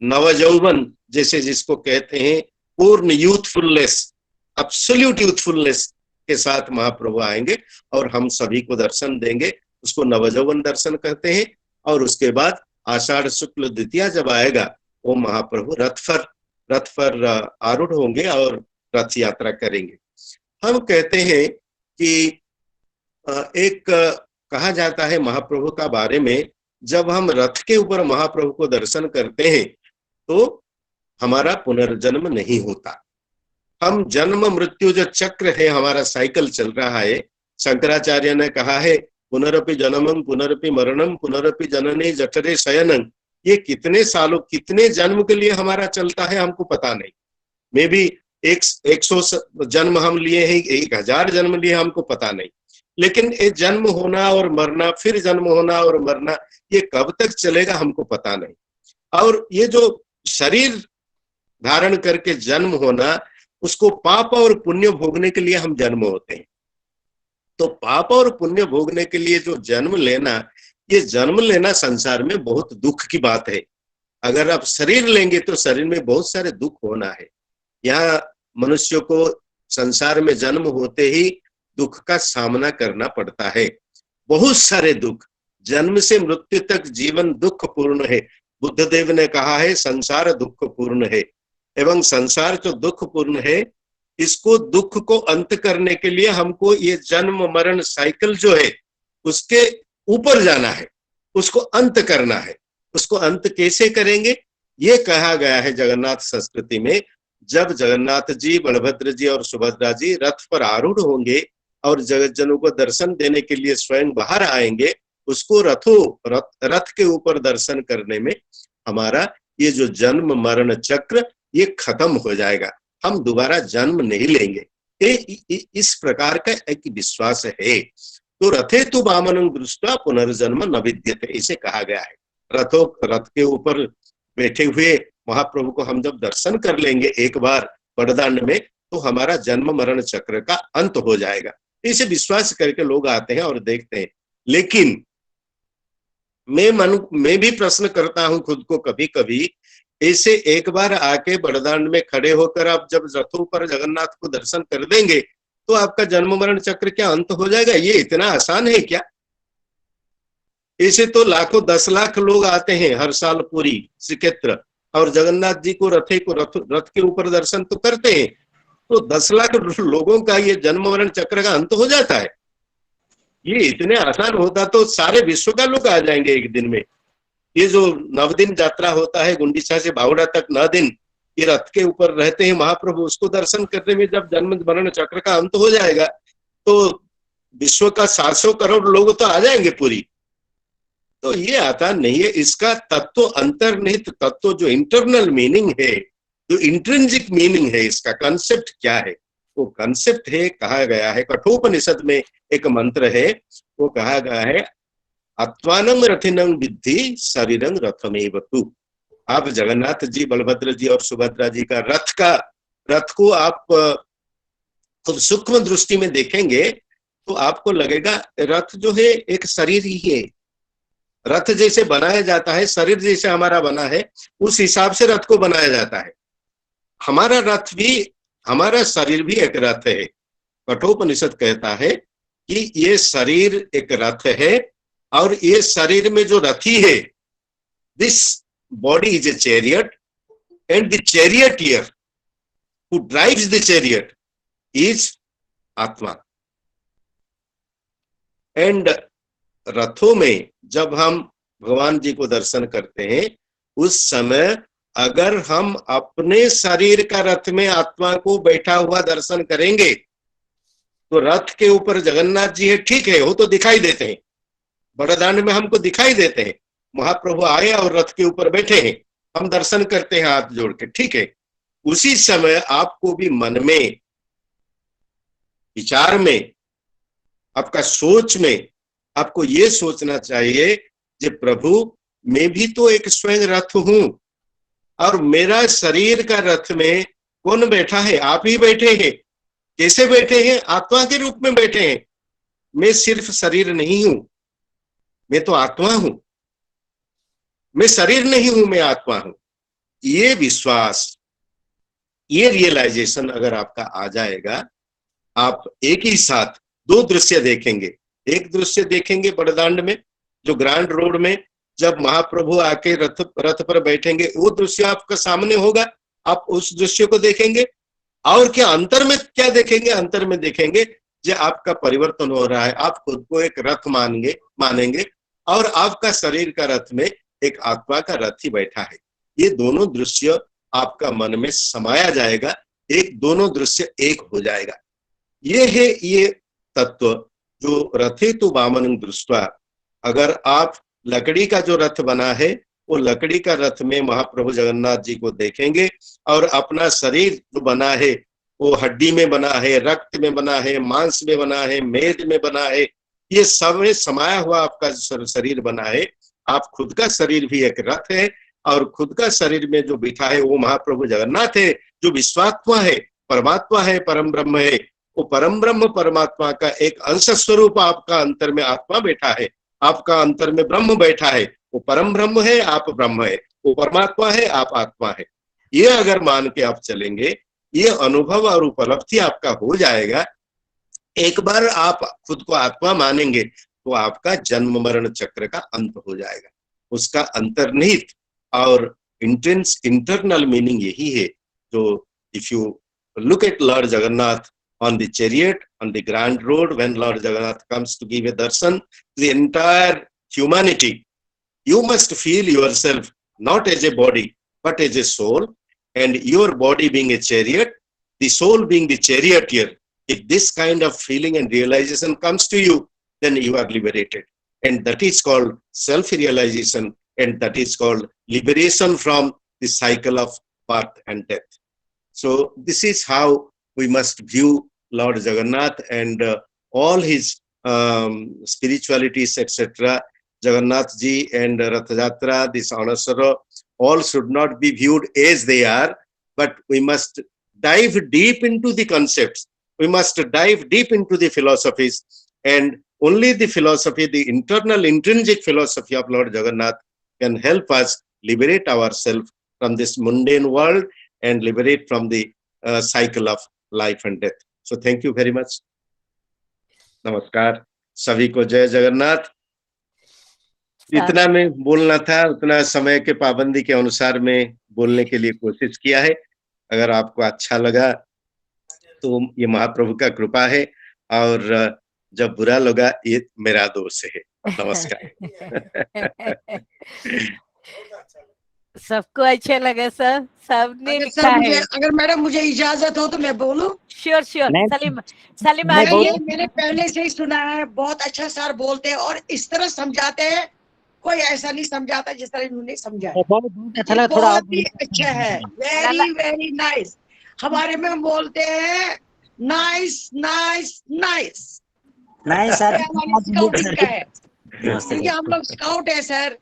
नवजौवन, जैसे जिसको कहते हैं पूर्ण यूथफुलनेस, एब्सोल्यूट यूथफुलनेस के साथ महाप्रभु आएंगे और हम सभी को दर्शन देंगे। उसको नवजौवन दर्शन कहते हैं। और उसके बाद आषाढ़ शुक्ल द्वितीया जब आएगा, वो महाप्रभु रथ पर आरूढ़ होंगे और रथ यात्रा करेंगे। हम कहते हैं कि एक कहा जाता है महाप्रभु का बारे में, जब हम रथ के ऊपर महाप्रभु को दर्शन करते हैं तो हमारा पुनर्जन्म नहीं होता। हम जन्म मृत्यु जो चक्र है, हमारा साइकिल चल रहा है। शंकराचार्य ने कहा है पुनरपि जन्मं पुनरपि मरणं पुनरपि जनने जठरे शयनं। ये कितने सालों, कितने जन्म के लिए हमारा चलता है हमको पता नहीं। मे भी 100 जन्म हम लिए हैं, 1000 जन्म लिए, हमको पता नहीं। लेकिन ये जन्म होना और मरना, फिर जन्म होना और मरना, ये कब तक चलेगा हमको पता नहीं। और ये जो शरीर धारण करके जन्म होना, उसको पाप और पुण्य भोगने के लिए हम जन्म होते हैं। तो पाप और पुण्य भोगने के लिए जो जन्म लेना, ये जन्म लेना संसार में बहुत दुख की बात है। अगर आप शरीर लेंगे तो शरीर में बहुत सारे दुख होना है। यहाँ मनुष्य को संसार में जन्म होते ही दुख का सामना करना पड़ता है, बहुत सारे दुख। जन्म से मृत्यु तक जीवन दुख पूर्ण है। बुद्ध देव ने कहा है संसार दुख पूर्ण है। एवं संसार जो दुख पूर्ण है, इसको दुख को अंत करने के लिए हमको ये जन्म मरण साइकिल जो है उसके ऊपर जाना है, उसको अंत करना है। उसको अंत कैसे करेंगे? ये कहा गया है जगन्नाथ संस्कृति में, जब जगन्नाथ जी, बलभद्र जी और सुभद्रा जी रथ पर आरूढ़ होंगे और जगतजनों को दर्शन देने के लिए स्वयं बाहर आएंगे, उसको रथ के ऊपर दर्शन करने में हमारा ये जो जन्म मरण चक्र ये खत्म हो जाएगा। हम दोबारा जन्म नहीं लेंगे। इस प्रकार का एक विश्वास है। तो रथे तु वामनं दृष्ट्वा पुनर्जन्म न विद्यते, इसे कहा गया है। रथ के ऊपर बैठे हुए महाप्रभु को हम जब दर्शन कर लेंगे एक बार बड़दांड में, तो हमारा जन्म मरण चक्र का अंत हो जाएगा। इसे विश्वास करके लोग आते हैं और देखते हैं। लेकिन मैं भी प्रश्न करता हूं खुद को कभी कभी, ऐसे एक बार आके बड़दांड में खड़े होकर आप जब रथों पर जगन्नाथ को दर्शन कर देंगे तो आपका जन्म मरण चक्र क्या अंत हो जाएगा? ये इतना आसान है क्या? ऐसे तो लाखों 10 लाख लोग आते हैं हर साल पूरी श्रीक्षेत्र, और जगन्नाथ जी को रथ के ऊपर दर्शन तो करते हैं। तो 10 लाख लोगों का ये जन्म मरण चक्र का अंत हो जाता है। ये इतने आसान होता तो सारे विश्व का लोग आ जाएंगे एक दिन में। ये जो 9 दिन यात्रा होता है गुंडीचा से बावड़ा तक, 9 दिन ये रथ के ऊपर रहते हैं महाप्रभु, उसको दर्शन करने में जब जन्म मरण चक्र का अंत हो जाएगा तो विश्व का 700 करोड़ लोग तो आ जाएंगे पूरी। तो ये आता नहीं है। इसका तत्व, अंतर्निहित तत्व, जो इंटरनल मीनिंग है, जो इंट्रिंसिक मीनिंग है, इसका कंसेप्ट क्या है? वो कंसेप्ट है, कहा गया है कठोपनिषद में एक मंत्र है, वो कहा गया है आत्मानं रथिनं विद्धि शरीरं रथमेव तु। आप जगन्नाथ जी, बलभद्र जी और सुभद्रा जी का रथ को आप खूब सूक्ष्म दृष्टि में देखेंगे तो आपको लगेगा रथ जो है एक शरीर ही है। रथ जैसे बनाया जाता है, शरीर जैसे हमारा बना है, उस हिसाब से रथ को बनाया जाता है। हमारा रथ भी, हमारा शरीर भी एक रथ है। कठोपनिषद कहता है कि ये शरीर एक रथ है और ये शरीर में जो रथी है, this body is a chariot and the charioteer who drives the chariot is आत्मा। एंड रथों में जब हम भगवान जी को दर्शन करते हैं, उस समय अगर हम अपने शरीर का रथ में आत्मा को बैठा हुआ दर्शन करेंगे तो रथ के ऊपर जगन्नाथ जी है, ठीक है, वो तो दिखाई देते हैं, बड़दांड में हमको दिखाई देते हैं, महाप्रभु आए और रथ के ऊपर बैठे हैं, हम दर्शन करते हैं हाथ जोड़ के, ठीक है। उसी समय आपको भी मन में, विचार में, आपका सोच में आपको ये सोचना चाहिए कि प्रभु मैं भी तो एक स्वयं रथ हूं, और मेरा शरीर का रथ में कौन बैठा है? आप ही बैठे हैं। कैसे बैठे हैं? आत्मा के रूप में बैठे हैं। मैं सिर्फ शरीर नहीं हूं, मैं तो आत्मा हूं। मैं शरीर नहीं हूं, मैं आत्मा हूं। ये विश्वास, ये रियलाइजेशन अगर आपका आ जाएगा, आप एक ही साथ दो दृश्य देखेंगे। एक दृश्य देखेंगे बड़दांड में, जो ग्रैंड रोड में जब महाप्रभु आके रथ पर बैठेंगे, वो दृश्य आपका सामने होगा, आप उस दृश्य को देखेंगे। और क्या अंतर में क्या देखेंगे? अंतर में देखेंगे जो आपका परिवर्तन हो रहा है, आप खुद को एक रथ मानेंगे और आपका शरीर का रथ में एक आत्मा का रथ ही बैठा है। ये दोनों दृश्य आपका मन में समाया जाएगा, एक दोनों दृश्य एक हो जाएगा। ये है ये तत्व जो रथे तो वामन दृष्टवा। अगर आप लकड़ी का जो रथ बना है, वो लकड़ी का रथ में महाप्रभु जगन्नाथ जी को देखेंगे, और अपना शरीर जो बना है वो हड्डी में बना है, रक्त में बना है, मांस में बना है, मेद में बना है, ये सब में समाया हुआ आपका शरीर बना है। आप खुद का शरीर भी एक रथ है, और खुद का शरीर में जो बिठा है वो महाप्रभु जगन्नाथ है, जो विश्वात्मा है, परमात्मा है, परम ब्रह्म है। वो परम ब्रह्म परमात्मा का एक अंश स्वरूप आपका अंतर में आत्मा बैठा है, आपका अंतर में ब्रह्म बैठा है। वो परम ब्रह्म है, आप ब्रह्म है, वो परमात्मा है, आप आत्मा है। ये अगर मान के आप चलेंगे, ये अनुभव और उपलब्धि आपका हो जाएगा। एक बार आप खुद को आत्मा मानेंगे तो आपका जन्म मरण चक्र का अंत हो जाएगा। उसका अंतर्निहित और इंटरनल मीनिंग यही है। जो if you look at Lord Jagannath on the chariot, on the grand road, when Lord Jagannath comes to give a darshan to the entire humanity, you must feel yourself not as a body, but as a soul, and your body being a chariot, the soul being the charioteer. If this kind of feeling and realization comes to you, then you are liberated. And that is called self-realization, and that is called liberation from the cycle of birth and death. So this is how we must view Lord Jagannath and all his spiritualities, etc. Jagannath ji and Rath Yatra, this Anasara, all should not be viewed as they are, but we must dive deep into the concepts. We must dive deep into the philosophies, and only the philosophy, the internal intrinsic philosophy of Lord Jagannath can help us liberate ourselves from this mundane world and liberate from the cycle of life and death. So thank you very much. नमस्कार सभी को, जय जगन्नाथ। इतना में बोलना था, उतना समय के पाबंदी के अनुसार में बोलने के लिए कोशिश किया है। अगर आपको अच्छा लगा तो ये महाप्रभु का कृपा है, और जब बुरा लगा ये मेरा दोष है। नमस्कार। सबको अच्छा लगा सर, सबने लिखा है। अगर मैडम मुझे इजाजत हो तो मैं बोलूं? Sure sure. सलीम मैंने पहले से ही सुना है, बहुत अच्छा सर बोलते हैं और इस तरह समझाते हैं, कोई ऐसा नहीं समझाता जिस तरह इन्होंने समझाया। बहुत ही अच्छा है, वेरी वेरी नाइस। हमारे में बोलते हैं nice nice nice nice sir. Scout का है, क्योंकि हम लोग स्काउट है sir.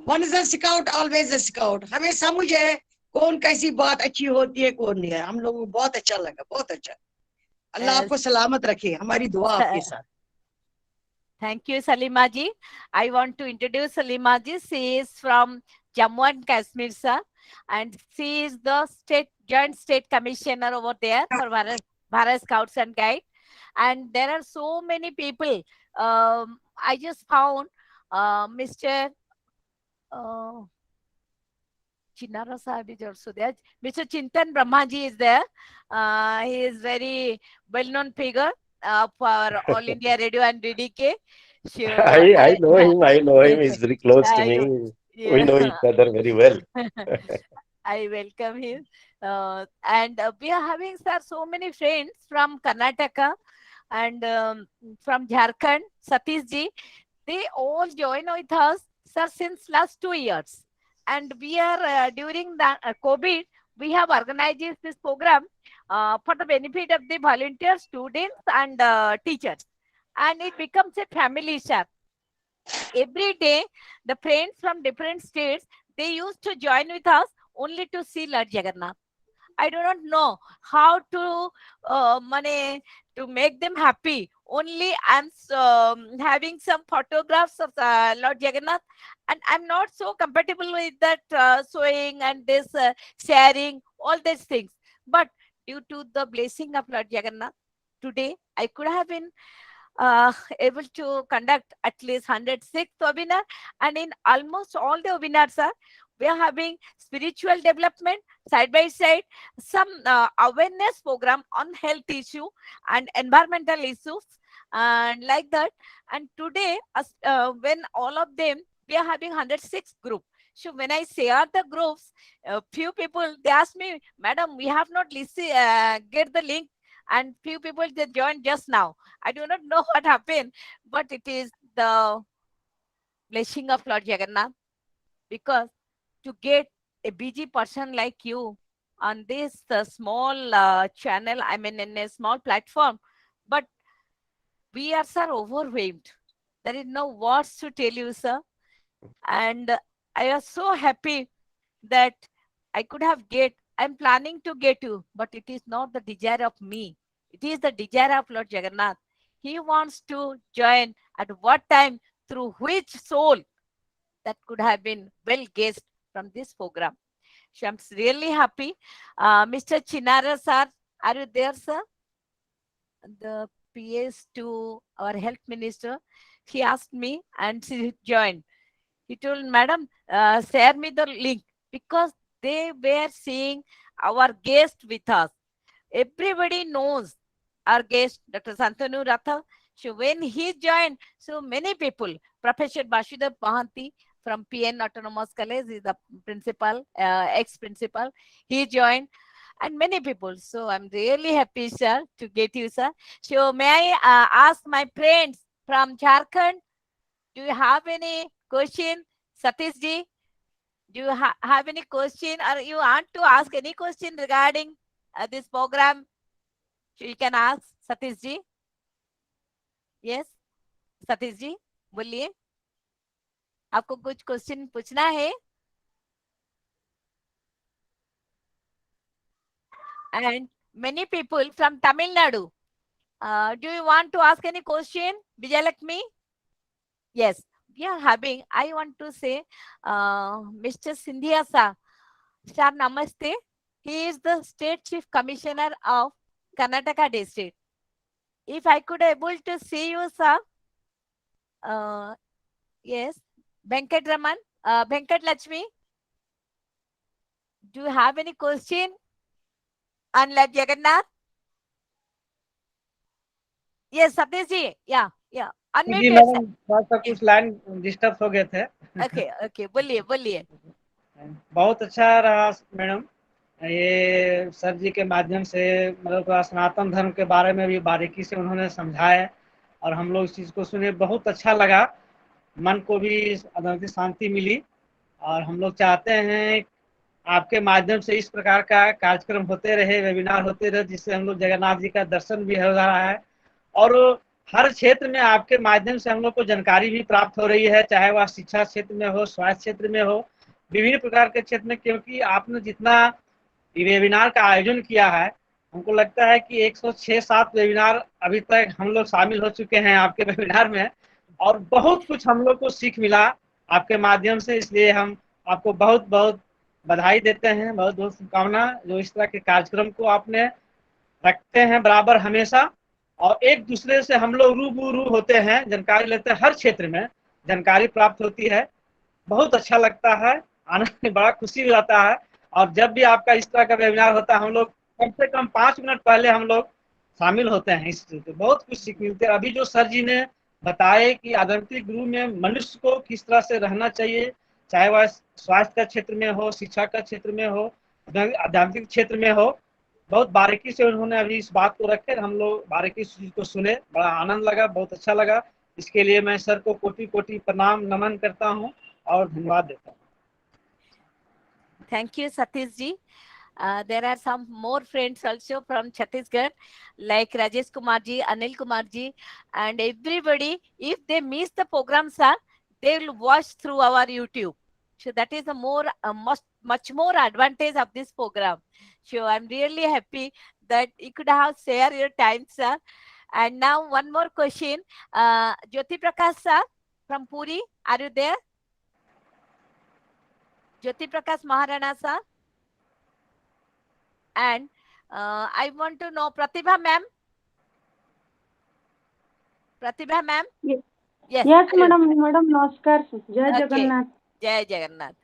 One is a scout, always a scout. हमें समझ है कौन कैसी बात अच्छी होती है, कौन नहीं है। हम लोगों को बहुत अच्छा लगा, बहुत अच्छा। अल्लाह आपको सलामत रखे, हमारी दुआ आपके साथ। Thank you, Salima ji. I want to introduce Salima ji. She is from Jammu and Kashmir, sir, and she is the joint state commissioner over there for Bharat Scouts and Guides. And there are so many people. I just found Mr. Chinnara Sahib is also there. Mr. Chintan Brahma ji is there. He is very well-known figure for All India Radio and DDK. Sure. I know him. I know him. He's very close to me. Yeah. We know each other very well. I welcome him. And we are having, sir, so many friends from Karnataka and from Jharkhand. Satish ji, they all join with us, sir, since last 2 years. And we are during the COVID, we have organized this program for the benefit of the volunteers, students, and teachers. And it becomes a family, sir. Every day, the friends from different states, they used to join with us only to see Lord Jagannath. I do not know how to to make them happy. Only I'm having some photographs of Lord Jagannath, and I'm not so compatible with that sewing and this sharing all these things. But due to the blessing of Lord Jagannath, today I could have been able to conduct at least 106 webinar, and in almost all the webinars, sir, we are having spiritual development side by side, some awareness program on health issue and environmental issues, and like that. And today, when all of them, we are having 106 group. So when I share the groups, few people, they ask me, madam, we have not get the link, and few people, they joined just now. I do not know what happened, but it is the blessing of Lord Jagannath, because to get a busy person like you on this small channel, I mean, in a small platform, but we are, sir, overwhelmed. There is no words to tell you, sir. And I was so happy that I could have I'm planning to get you, but it is not the desire of me. It is the desire of Lord Jagannath. He wants to join at what time, through which soul that could have been well guessed from this program. So I'm really happy. Mr. Chinara, sir, are you there, sir? The PS to our health minister, he asked me and she joined. He told, madam, share me the link, because they were seeing our guest with us. Everybody knows our guest, Dr. Santanu Ratha. So when he joined, so many people, Professor Basudeb Mahanti from PN Autonomous College is the principal, ex-principal, he joined, and many people. So I'm really happy, sir, to get you, sir. So may I ask my friends from Jharkhand, do you have any question? Satish ji, do you have any question, or you want to ask any question regarding this program? So you can ask Satish ji. Yes, Satish ji, बोलिए, आपको कुछ question पूछना है? And many people from Tamil Nadu, do you want to ask any question, Vijayalakshmi? Yes, we are having, I want to say, Mr. Sindhia sir, sir, namaste. He is the State Chief Commissioner of Karnataka District. If I could able to see you, sir. Yes, Venkat Raman, Venkat Lakshmi, do you have any question on Lord Jagannath? Yes, Satish ji, yeah. Ji Unmuted. Madam, थोड़ा सा कुछ line disturb हो गए थे। Okay, बोलिए। बहुत अच्छा रहा मैडम, ये सर जी के माध्यम से मतलब सनातन धर्म के बारे में भी बारीकी से उन्होंने समझाया, और हम लोग इस चीज़ को सुने, बहुत अच्छा लगा, मन को भी अंदर शांति मिली। और हम लोग चाहते हैं आपके माध्यम से इस प्रकार का कार्यक्रम होते रहे, वेबिनार होते रहे, जिससे हम लोग जगन्नाथ जी का दर्शन भी हो रहा है, और हर क्षेत्र में आपके माध्यम से हम लोग को जानकारी भी प्राप्त हो रही है, चाहे वह शिक्षा क्षेत्र में हो, स्वास्थ्य क्षेत्र में हो, विभिन्न प्रकार के क्षेत्र में। क्योंकि आपने जितना वेबिनार का आयोजन किया है, हमको लगता है कि 106-7 वेबिनार अभी तक हम लोग शामिल हो चुके हैं आपके वेबिनार में, और बहुत कुछ हम लोग को सीख मिला आपके माध्यम से। इसलिए हम आपको बहुत बहुत बधाई देते हैं, बहुत बहुत शुभकामना, जो इस तरह के कार्यक्रम को आपने रखते हैं बराबर हमेशा, और एक दूसरे से हम लोग रूबरू होते हैं, जानकारी लेते हैं, हर क्षेत्र में जानकारी प्राप्त होती है, बहुत अच्छा लगता है, आनंद, बड़ा खुशी हो जाता है। और जब भी आपका इस तरह का वेबिनार होता है, हम लोग कम से कम 5 मिनट पहले हम लोग शामिल होते हैं, इससे बहुत कुछ सीख मिलते हैं। अभी जो सर जी ने बताए कि आध्यात्मिक गुरु में मनुष्य को किस तरह से रहना चाहिए, चाहे वह स्वास्थ्य का क्षेत्र में हो, शिक्षा का क्षेत्र में हो, आध्यात्मिक क्षेत्र में हो, बहुत बारीकी से उन्होंने अभी इस बात को रखे, हम लोग बारीकी से को सुने, बड़ा आनंद लगा, बहुत अच्छा लगा। इसके लिए मैं सर को कोटि कोटि प्रणाम नमन करता हूँ और धन्यवाद देता हूँ। Thank you, Satish ji. There are some more friends also from Chhattisgarh, like Rajesh Kumar ji, Anil Kumar ji, and everybody. If they miss the program, sir, they will watch through our YouTube. So that is a much more advantage of this program. So I'm really happy that you could have share your time, sir. And now one more question, Jyoti Prakash sir from Puri, are you there? Jyoti Prakash Maharana sir. And I want to know Pratibha ma'am. Pratibha ma'am. Yes. Yes. Yes, madam. Madam, namaskar. Jai Okay. Jagannath. Jai Jagannath.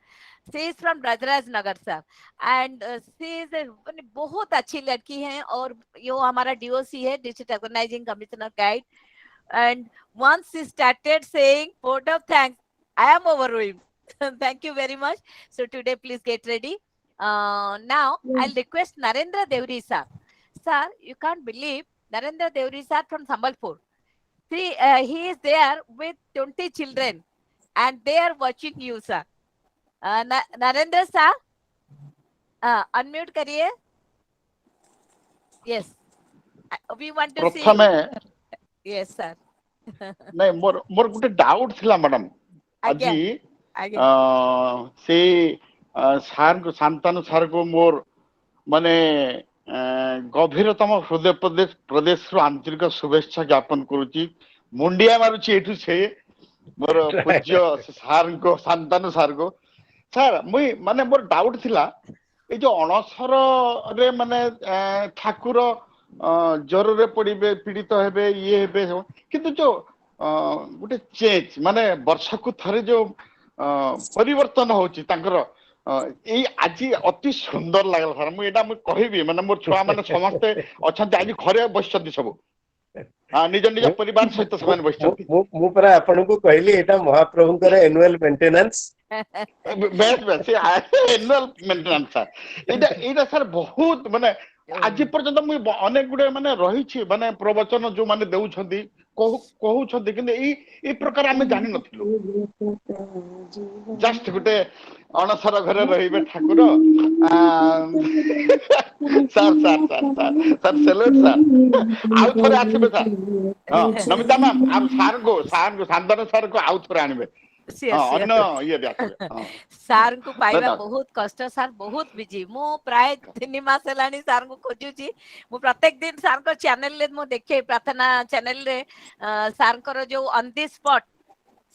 She is from Rajraj Nagar sir, and she is a बहुत अच्छी लड़की है और यो हमारा DOC है, District Organizing Commissioner Guide. And once she started saying word of thanks, I am overwhelmed. Thank you very much. So today, please get ready. Now I'll request Narendra Devri sir. Sir, you can't believe Narendra Devri sir from Sambalpur. See, he is there with 20 children, and they are watching you, sir. Narendra sir, unmute करिए. Yes, we want to see. Yes, sir. नहीं मोर गुटे doubt थिला madam आगे से सार को शांतानु सार को मोर माने गभीरतम हृदय प्रदेश रो आंतरिक शुभेच्छा ज्ञापन करूची मुंडिया मारुची एठू से मोर पूज्य सार को शांतानु सार को सर मुई माने मोर डाउट थिला ए जो अणसर रे माने ठाकुर ज्वर रे पड़िबे पीड़ित हेबे ये हेबे किंतु जो गोटे चेंज माने वर्ष को थरे जो परिवर्तन होची तांकर ए आज अति सुंदर लागल सर मु एटा मु कहिबी माने मोर छुआ माने समस्त अछन आज घरे बसछथि सब निज निज परिवार सहित समान बसछथि मु परा आपन को कहली एटा महाप्रभु कर annual maintenance base annual maintenance sir एटा सर बहुत माने आज पर्यंत मु अनेक गुडे माने रही माने प्रवचन जो माने देउछथि कहउछथि किंतु ई प्रकार हमें जानि नथिलु जस्ट गुटे अणसर घरे रहिबे ठाकुर सर सैल्यूट सर आउ थोरे आथिबे सर हां नमिता मैम आप सार को शांतनु सर को आउ थोरे आनिबे अन्य ये देखिए सार को पाइबा बहुत कष्ट सर बहुत बिजी मो प्राय 3 मास हेलानी सार को खोजुची मो प्रत्येक दिन सार को चैनल ले मो देखे प्रार्थना चैनल रे सार को जो ऑन द स्पॉट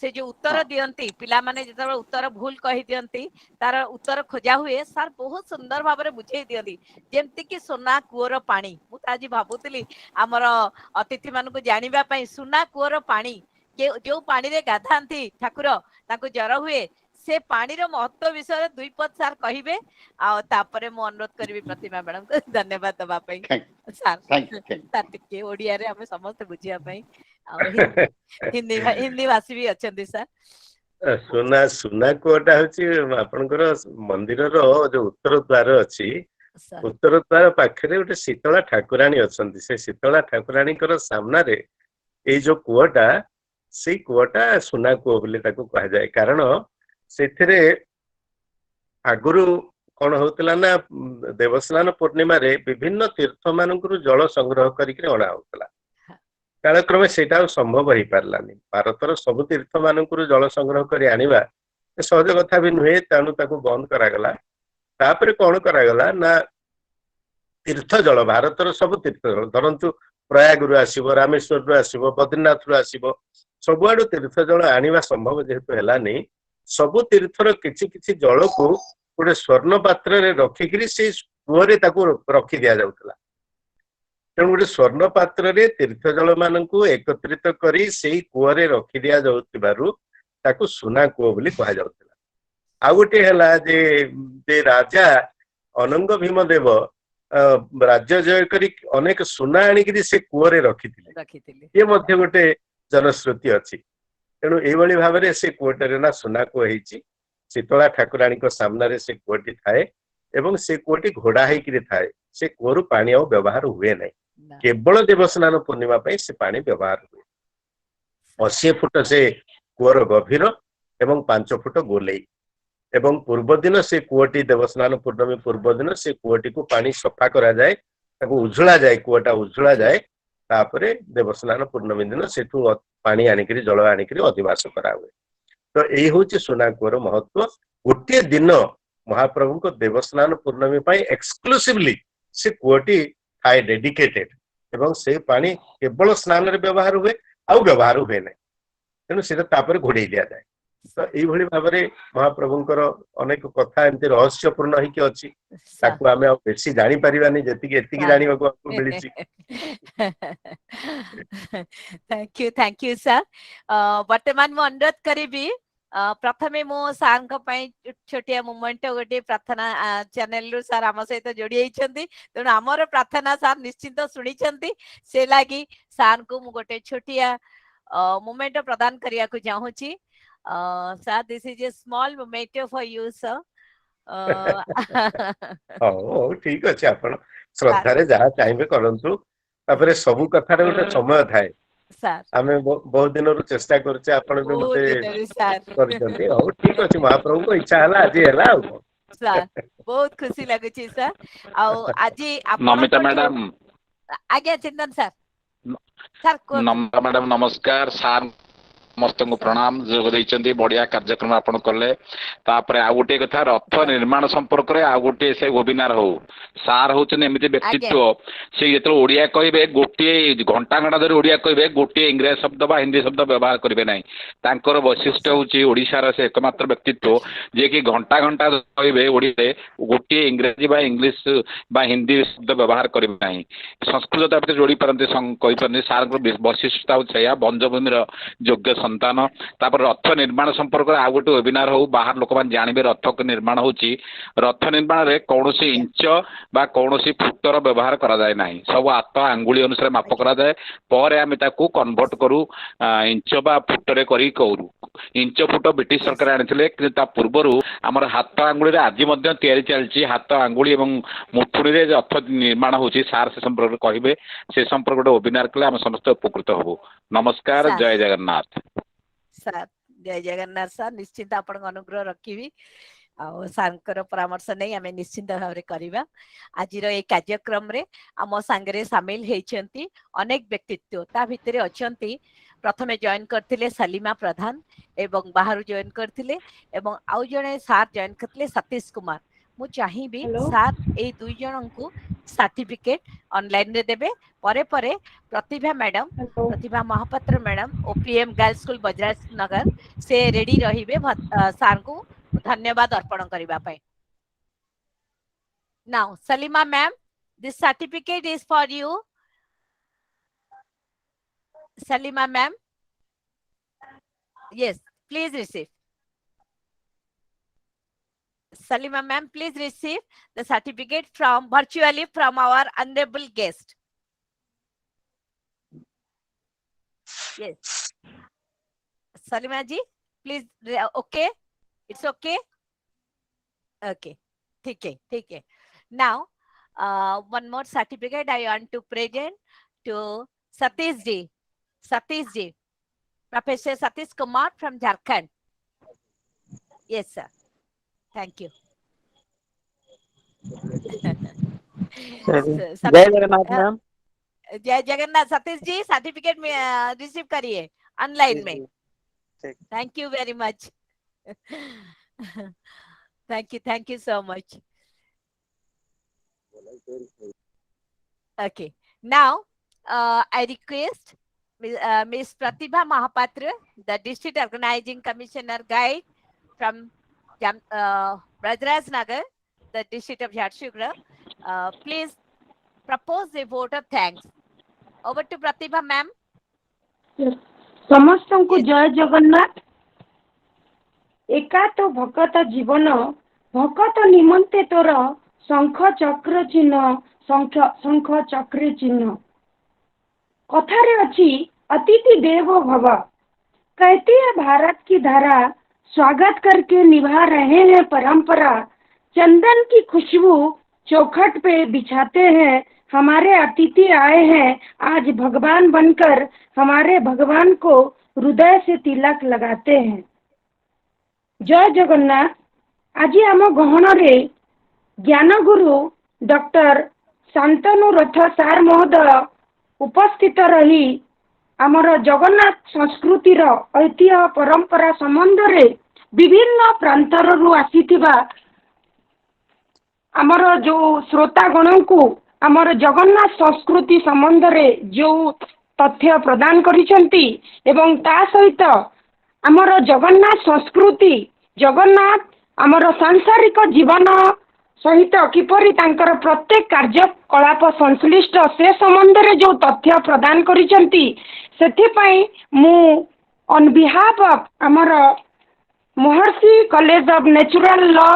से जो उत्तर दियंती पिला माने जेतबे उत्तर भूल कहि दियंती तार उत्तर खोजा हुए सर बहुत सुंदर भाव रे बुझेई दियंती जेमति कि सोना कुओर पानी मु त आज भाबुतली हमर अतिथि मान को जानिबा पई सोना कुओर पानी के जो पानी रे गाधांती ठाकुर ताको जर हुए से पानी रो महत्व विषय रे दुई पद सर कहिबे आ तापरे मु अनुरोध करबी प्रतिमा मैडम को धन्यवाद दबा पई सर टिके ओडिया रे हम समस्त बुझिया पई हिंदी भाषी भी अछंती सर सुना कोटा होची आपनकर मंदिर रो जो उत्तर द्वार अछि उत्तर द्वार पाखरे गोटे शीतला ठाकुराणी अछंती से शीतला ठाकुराणी कर सामना रे ए जो कुआटा से कुआटा सुना कुआ बोले ताको कहा जाए कारण सेथिरे आगुरु कौन होतला ना देवस्नान पूर्णिमा रे विभिन्न तीर्थ मानकरु जल संग्रह करिके अणा होतला कालक्रमे सेटा संभव हो पारलानी भारतर सब तीर्थ मानकरु जल संग्रह करी आनिबा सहज कथा भी नुहे तेणु ताको बंद करागला तापरे कौन करागला ना तीर्थ जल भारतर सब तीर्थ जल धरंतु प्रयागरु आसीबो रामेश्वर आसीबो बद्रीनाथ आसीबो सबुआडु तीर्थ जल आनिबा संभव जेहेतु हेलानी सबु तीर्थर किछि किछि जल को गोटे स्वर्ण पात्र रे रखिकरी से कुओरे ताको रखि दिया जाउतला तेणु गोटे स्वर्ण पात्र रे तीर्थ जल मानकु एकत्रित करी सेही कुओरे रखि दिया जाउतिबारु ताको सुना कुओ बोली कहा जाउतला आ गोटे हला जे राजा अनंग भीमदेव राज्य जय करी अनेक सुना आनिकरी से कुओरे रखिथिले ये मध्य गोटे जनश्रुति अछि तेणु एभली भाबरे से कुओटरे ना सुना कुओ हेछि शीतला ठाकुराणी को सामना रे से कुओटी थाए एवं से कुओटी घोड़ा हेकिरि थाए से कुओरु पानी आ व्यवहार हुए नै केवल देवस्नान पूर्णिमा पई से पानी व्यवहार हुए 80 फुट से कूअर गभीर एवं 5 फुट गोलेई एवं पूर्व दिन से कूअटी देवस्नान पूर्णमी पूर्व दिन से कूअटी को पानी सफा करा जाए ताको उझुला जाए कूअटा उझुला जाए तापरे देवस्नान पूर्णमी दिन सेठू पानी आनिकरी जल आनिकरी अधिवास करा हुए। तो यही हूँ सुना कूअर महत्व। गोटे दिन महाप्रभु को देवस्नान पूर्णमी पाई एक्सक्लूसिवली से कूअटी थाए डेडिकेटेड एवं से पानी केवल स्नान रे व्यवहार हुए आउ व्यवहार हुए ना तेणु से घोड़े दि जाए। तो यही भाव में महाप्रभुंकर अनेक कथा एमती रहस्यपूर्ण होइकी अछि ताकू आमे आ बेसी जानि परिबानी जेतिकी एतिकी जानिबा को आपको मिलिछि। Thank you sir. वर्तमान मु अनुरोध करिबी प्रथमे मो सार छोटिया मोमेंट गोटे प्रार्थना चैनल रु सार आम सहित जोड़ी होइछंती तेणु आमर प्रार्थना सार निश्चिंत शुणी से लगी सार को मु गोटे छोटिया मोमेंट प्रदान करिया को चाहूची। Sir, this is a small moment for you, sir. हो ठीक अछि आपण श्रद्धा रे जहा चाहबे करंतु तापरे सब कथा रे गोटे समय थाए सर हमें बहुत दिन रु चेष्टा करछे आपण भी मते करछंती। हो ठीक अछि महाप्रभु को इच्छा हला आज हला सर बहुत खुशी लागै छी सर। आ आज आपण नमिता मैडम आज्ञा चिंतन सर सर नमिता मैडम नमस्कार सार समस्त को प्रणाम जोग देइचंती बढ़िया कार्यक्रम आपण करले। तापरे आ गोटे कथा रथ निर्माण संपर्क रे आ गोटे से वेबिनार हो सार होचन एमिति व्यक्तित्व से जेतो ओडिया कहबे गोटे घंटा घंटा धरि ओडिया कहबे गोटे इंग्लिश शब्द बा हिंदी शब्द व्यवहार करबे नाही। तांकर वैशिष्ट्य होची ओडिसा रे से एकमात्र व्यक्तित्व जे कि घंटा घंटा कहबे ओडिया गोटे इंग्रजी बा इंग्लिश बा हिंदी शब्द व्यवहार करबे नाही। संस्कृत तापते जोड़ी परंते कहि परने सार को वैशिष्ट्य होची या बंजभूमि रो योग्य संतान। तापर रथ निर्माण संपर्क आ गोटे वेबिनार हो बाहर लोक मान जानिबे रथ को निर्माण होची। रथ निर्माण रे कौनसी इंच बा कौनसी फुटर व्यवहार करा जाय नाही सब हाथ आंगुली अनुसार माप करा जाय परे आमे ताकू कन्वर्ट करू इंच बा फुटरे करी करू। इंच फुट ब्रिटिश सरकार आनिथिले कि ता पूर्वरु हमर हाथ आंगुली रे आज मध्य तयारी चलची हाथ आंगुली एवं मुठुनी रे रथ निर्माण होची सार से संपर्क कहिबे से संपर्क वेबिनार कले हम समस्त उपकृत होबो। नमस्कार जय जगन्नाथ सर जय जगन्नाथ सर निश्चित आपण अनुग्रह रखिबी आ सारंकर परामर्श नहीं आमे निश्चित भाव रे करिबा। आज ए कार्यक्रम रे आम संगे शामिल हेचंती अनेक व्यक्तित्व ता भितरे अछंती प्रथमे जॉइन करथिले सलीमा प्रधान एवं बाहर जॉइन करथिले एवं आउ जणे सार जॉइन करथिले सतीश कुमार। मु चाहिबी सार ए दुई जणन को सर्टिफिकेट ऑनलाइन रे देबे परे परे Pratibha madam Pratibha Mahapatra madam OPM girls school Brajraj Nagar से रेडी रहिबे सार को धन्यवाद अर्पण करिबा पय। Now Salima ma'am this certificate is for you. Salima ma'am, yes, please receive. Salima ma'am, please receive the certificate from virtually from our honorable guest. Yes, Salima ji, please. Okay, it's okay. Okay, ठीक है. Now, one more certificate I want to present to Satish ji. Satish ji, Professor Satish Kumar from Jharkhand. Yes, sir. Thank you. जय Jagannath ma'am. जय Jagannath Satish ji certificate में receive करिए online में। Thank you very much. Thank you so much. Okay, now I request Ms. Pratibha Mahapatra, the District Organizing Commissioner Guide from Brajaraj Nagar, the District of Jharsuguda, please propose a vote of thanks. Over to Pratibha ma'am. समस्त को जय जगन्नाथ। एका तो भकत जीवन भकत निमंते तोर शंख चक्र चिन्ह शंख चक्र चिन्ह कथारे अच्छी अतिथि देवो भव। कहती है भारत की धारा स्वागत करके निभा रहे हैं परंपरा। चंदन की खुशबू चौखट पे बिछाते हैं हमारे अतिथि आए हैं आज भगवान बनकर हमारे भगवान को हृदय से तिलक लगाते हैं। जय जगन्नाथ। आज आम गहन रे ज्ञानगुरु डॉक्टर शांतनु रथ सार महोदय उपस्थित रही आमर जगन्नाथ संस्कृतिर ऐतिह्य परंपरा संबंध रे विभिन्न प्रांतर रु आसीथिबा आमर जो श्रोतागण को आमर जगन्नाथ संस्कृति संबंध रे जो तथ्य प्रदान करिसेंती एवं ता सहित आमर जगन्नाथ संस्कृति जगन्नाथ आमर सांसारिक जीवन सहित किपरि तांकर प्रत्येक कार्यकलाप संश्लिष्ट से संबंध रे जो तथ्य प्रदान करिसेंती सेथिपाई मु ऑन बिहाफ ऑफ आमर महर्षि कॉलेज ऑफ नेचुरल लॉ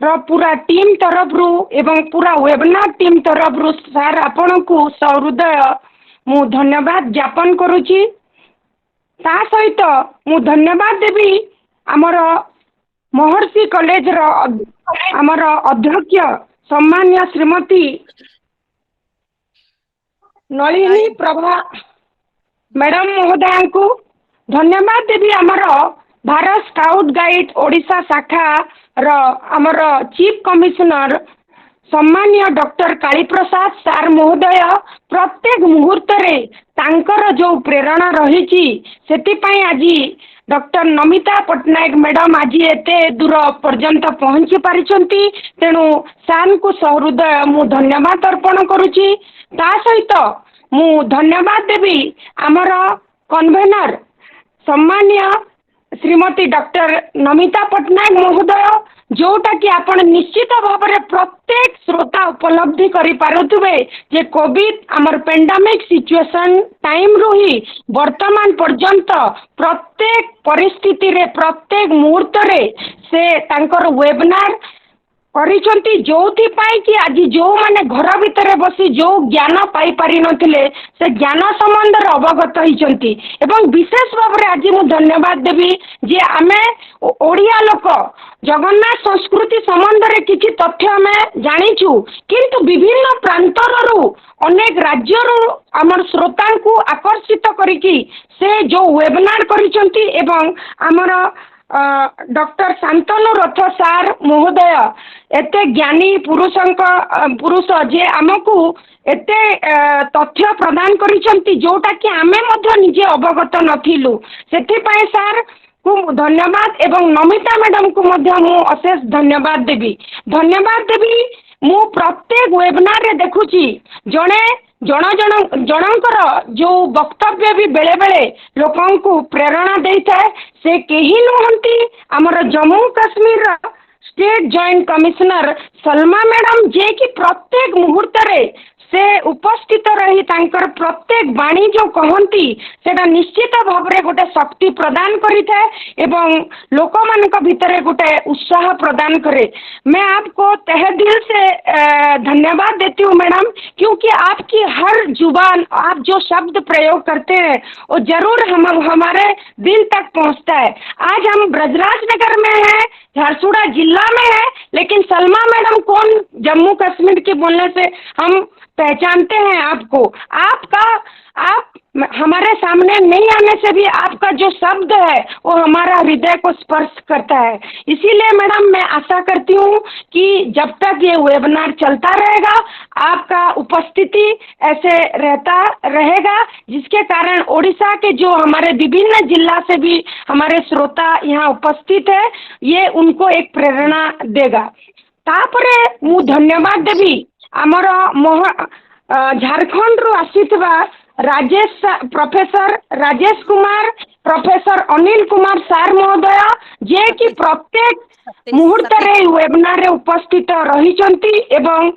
रो पूरा टीम तरफ रु एवं पूरा वेबिनार टीम तरफ रु सार आपण को सहृदय मु धन्यवाद ज्ञापन करुची। ता सहित मु धन्यवाद देवी आमर महर्षि कॉलेज रो आमर अध्यक्ष सम्मान्य श्रीमती नलिनी प्रभा मैडम महोदय को धन्यवाद देवी आमर भारत स्काउट गाइड ओडिशा शाखा रो आमर चीफ कमिश्नर सम्मान्य डॉक्टर कालीप्रसाद सार महोदय प्रत्येक मुहूर्त रे तांकर जो प्रेरणा रही सेतिपाई आज डॉक्टर नमिता पट्टनायक मैडम आज एते दूर पर्यंत पहुंची पारिछंती तेणु सार को सहृदय मु धन्यवाद अर्पण करुची। ता सहित मु धन्यवाद देवी आमर कन्वेनर सम्मान्य श्रीमती डॉक्टर नमिता पट्टनायक महोदय जोटा कि आपण निश्चित भाव में प्रत्येक श्रोता उपलब्धि करि पारुथुबे जे कोविड आमर पेंडेमिक सिचुएशन टाइम रु ही वर्तमान पर्यंत प्रत्येक परिस्थिति रे प्रत्येक मुहूर्त रे से तांकर वेबिनार करिसंती जोथि पाई कि आज जो माने घर भितर बसी जो ज्ञान पाई पारि नथिले से ज्ञान संबंध रे अवगत होइचंती एवं विशेष भाव रे आज मु धन्यवाद देवी जे आमे ओडिया लोक जगन्नाथ संस्कृति संबंध रे किछि तथ्य आमे जानिछु किंतु विभिन्न प्रांतर रु अनेक राज्य रु हमर श्रोता को आकर्षित करिकि से जो वेबिनार करिसंती एवं हमर डॉक्टर शांतनु रथ सार महोदय एते ज्ञानी पुरुष जे आमको एते तथ्य प्रदान करिसंती जोटा कि आमे मध्य निजे अवगत नथिलु सेथिपाई सार को धन्यवाद एवं नमिता मैडम को मध्य मु अशेष धन्यवाद देवी मु प्रत्येक वेबिनार रे देखुची जणे जनकर जो वक्तव्य भी बेले बेले लोकों को प्रेरणा देता है से कहीं नुहंती आमर Jammu Kashmir state joint commissioner Salma madam जे कि प्रत्येक मुहूर्त रे से उपस्थित रही तांकर प्रत्येक वाणी जो कहती सेटा निश्चित भाव में गोटे शक्ति प्रदान करिथे एवं लोक मानक भितरे गोटे उत्साह प्रदान करे। मैं आपको तहे दिल से धन्यवाद देती हूँ मैडम क्योंकि आपकी हर जुबान आप जो शब्द प्रयोग करते हैं वो जरूर हमारे दिल तक पहुँचता है। आज हम ब्रजराज नगर में हैं, झारसुगुड़ा जिला में है, लेकिन सलमा मैडम कौन जम्मू कश्मीर के बोलने से हम पहचानते हैं आपको। आप हमारे सामने नहीं आने से भी आपका जो शब्द है वो हमारा हृदय को स्पर्श करता है। इसीलिए मैडम मैं आशा करती हूँ कि जब तक ये वेबिनार चलता रहेगा आपका उपस्थिति ऐसे रहता रहेगा जिसके कारण ओडिशा के जो हमारे विभिन्न जिला से भी हमारे श्रोता यहाँ उपस्थित है ये उनको एक प्रेरणा देगा। तापरे मु धन्यवाद देवी आमर झारखंड रु आसीथिबा राजेश प्रोफेसर राजेश कुमार प्रोफेसर अनिल कुमार सार महोदय जे कि प्रत्येक मुहूर्त रे वेबिनार रे उपस्थित रहिचंती एवं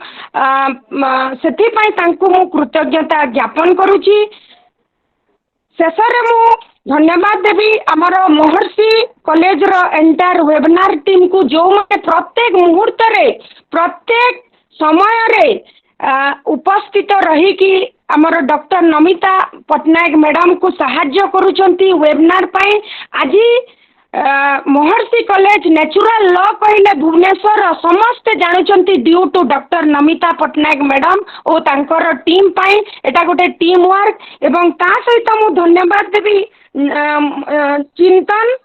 सेथि पई तांको मु कृतज्ञता ज्ञापन करूची। शेषरे मु धन्यवाद देवी आमर महर्षि कॉलेज रो एंटायर वेबिनार टीम को जो माने प्रत्येक मुहूर्त रे प्रत्येक समय रे उपस्थित रही कि आमर डॉक्टर नमिता पट्टनायक मैडम को साहाय्य करुचंती वेबिनार पाई। आज महर्षि कॉलेज नेचुरल लॉ कहले भुवनेश्वर समस्ते जानुचंती due to doctor Namita Pattnaik madam और तांकर टीम पाई एटा गोटे टीम वर्क एवं ता सहित मु धन्यवाद देवी चिंतन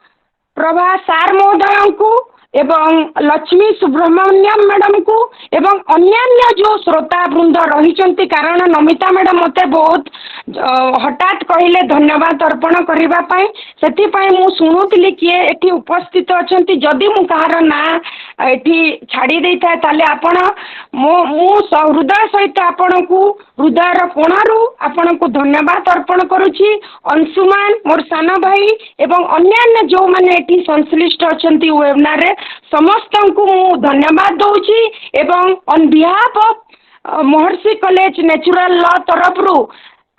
प्रभा सार महोदय को एवं लक्ष्मी सुब्रमण्यम मैडम को एवं अन्यान्य जो श्रोता वृंद रही कारण नमिता मैडम मते बहुत हठात कहले धन्यवाद अर्पण करने से शुणुली किए एठी उपस्थित अच्छा जदि मु कहार ना एठी छाड़ी दे था ताले आपण मु हृदय सहित आपण को हृदय कोणरू आपण को धन्यवाद अर्पण करुछि अंशुमान मोर सान भाई एवं अन्यान्य जो माने एठी संश्लिष्ट अच्छा वेबिनार रे समस्त को मु धन्यवाद दूची एवं on behalf of Maharshi college natural law तरफ रू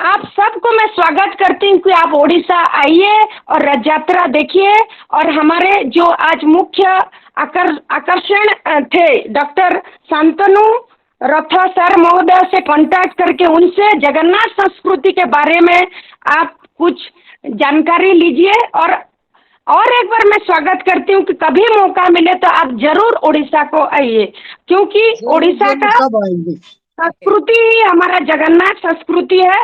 आप सबको मैं स्वागत करती हूँ कि आप ओडिशा आइए और रथ यात्रा देखिए और हमारे जो आज मुख्य आकर्षण थे डॉक्टर शांतनु रथ सर महोदय से कांटेक्ट करके उनसे जगन्नाथ संस्कृति के बारे में आप कुछ जानकारी लीजिए और एक बार मैं स्वागत करती हूँ कि कभी मौका मिले तो आप जरूर ओडिशा को आइए क्योंकि ओडिशा का संस्कृति ही हमारा जगन्नाथ संस्कृति है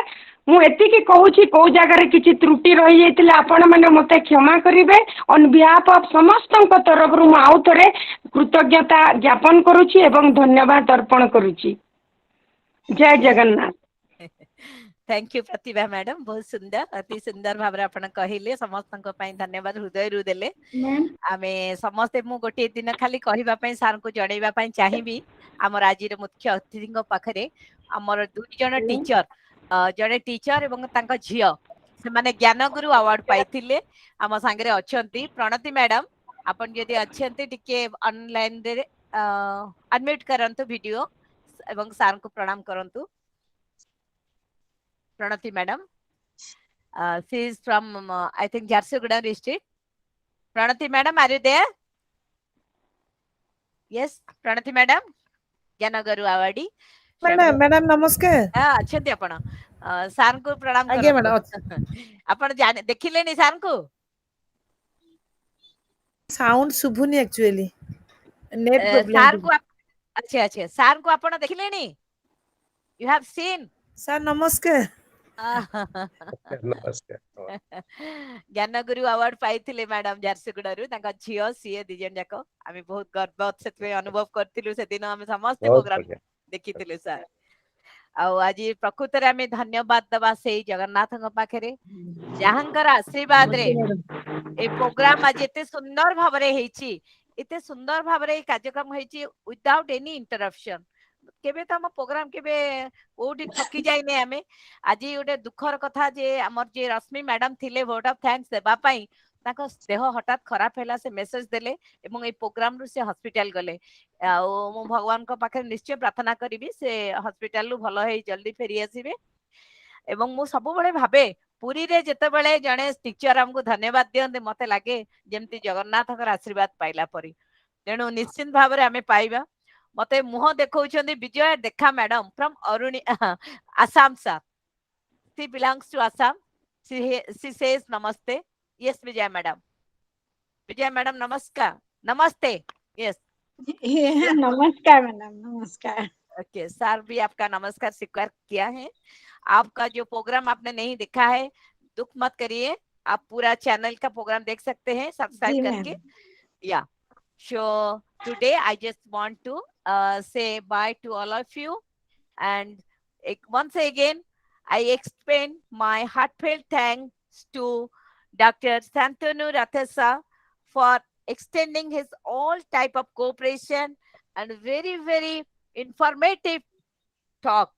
मु एतिकी कहूची को जगह किसी त्रुटि रही जाइतिले आपण माने मते क्षमा करिवे ऑन बिहाफ ऑफ समस्त तरफ रु आउ थरे कृतज्ञता ज्ञापन करूची एवं धन्यवाद अर्पण करूची जय Jagannath thank you Pratibha madam बहुत सुंदर अति सुंदर भाव आपण कहले समस्त धन्यवाद हृदय रु देले आमे समस्ते मु गोटे दिन खाली कहबा पई सार को जणैबा पई चाहिबी हमर आजिर मुख्य अतिथि पाखरे हमर दुई जन टीचर जड़े टीचर एवं तांका झियो से माने ज्ञानगुरु अवार्ड पाइथिले आम सांगरे अछंती प्रणति मैडम आपण जदि अछंती टिके ऑनलाइन रे अनम्यूट करंतु वीडियो एवं सार को प्रणाम करंतु Pranati madam she is from I think Jharsuguda district Pranati madam are you there yes Pranati madam Gyanguru awardee madam नमस्कार अच्छे आपण सार को प्रणाम आगे मैडम आपण जाने देखिले नि सार को साउंड सुभुनी एक्चुअली नेट प्रॉब्लम सार को अच्छा अच्छा सार को आपण देखिले नि यू हैव सीन सर नमस्कार नमस्कार ज्ञानगुरु अवार्ड पाइथिले मैडम झारसुगुड़ारू तांका झियो सीए दिजन जाको आमी बहुत गर्व से अनुभव करथिलु से दिन हम समस्त प्रोग्राम देखिथिले सर आज प्रकृत रे आमे धन्यवाद दबा से जगन्नाथ पाखे जहांकर आशीर्वाद रे ए प्रोग्राम आज एते सुंदर भाव रे हेची एते सुंदर भाव रे कार्यक्रम हेची विदाउट एनी इंटरप्शन केबे त हम प्रोग्राम केबे ओठी थकी जाय ने आमे आज ओटे दुखर कथा जे हमर जे रश्मि मैडम थिले वोट ऑफ थैंक्स देबा पई ताको देह हठात खराब हैला से मेसेज देले एवं ए प्रोग्राम रु से हॉस्पिटल गले आ मो भगवान को पाखे निश्चय प्रार्थना करिवि से हॉस्पिटल रु भलो हे जल्दी फेरी आसीबे एवं मो सब बळे भाबे पुरी रे जते बळे जणे टीचर हमको धन्यवाद दियंते मते लागे जेमति जगन्नाथ कर आशीर्वाद पाइला परी तेणु निश्चित भाव रे हमें पाइबा मते मुह देखौछंदी विजय देखा madam from Aruni Assam sir she belongs to Assam she says namaste yes Vijay madam namaskar namaste yes नमस्कार मैडम नमस्कार ओके सर भी आपका नमस्कार स्वीकार किया है आपका जो प्रोग्राम आपने नहीं देखा है दुख मत करिए आप पूरा चैनल का प्रोग्राम देख सकते हैं सब्सक्राइब करके या so today I just want to say bye to all of you and once again I extend my heartfelt thanks to Dr. Shantanu Rathasa for extending his all type of cooperation and very, very informative talk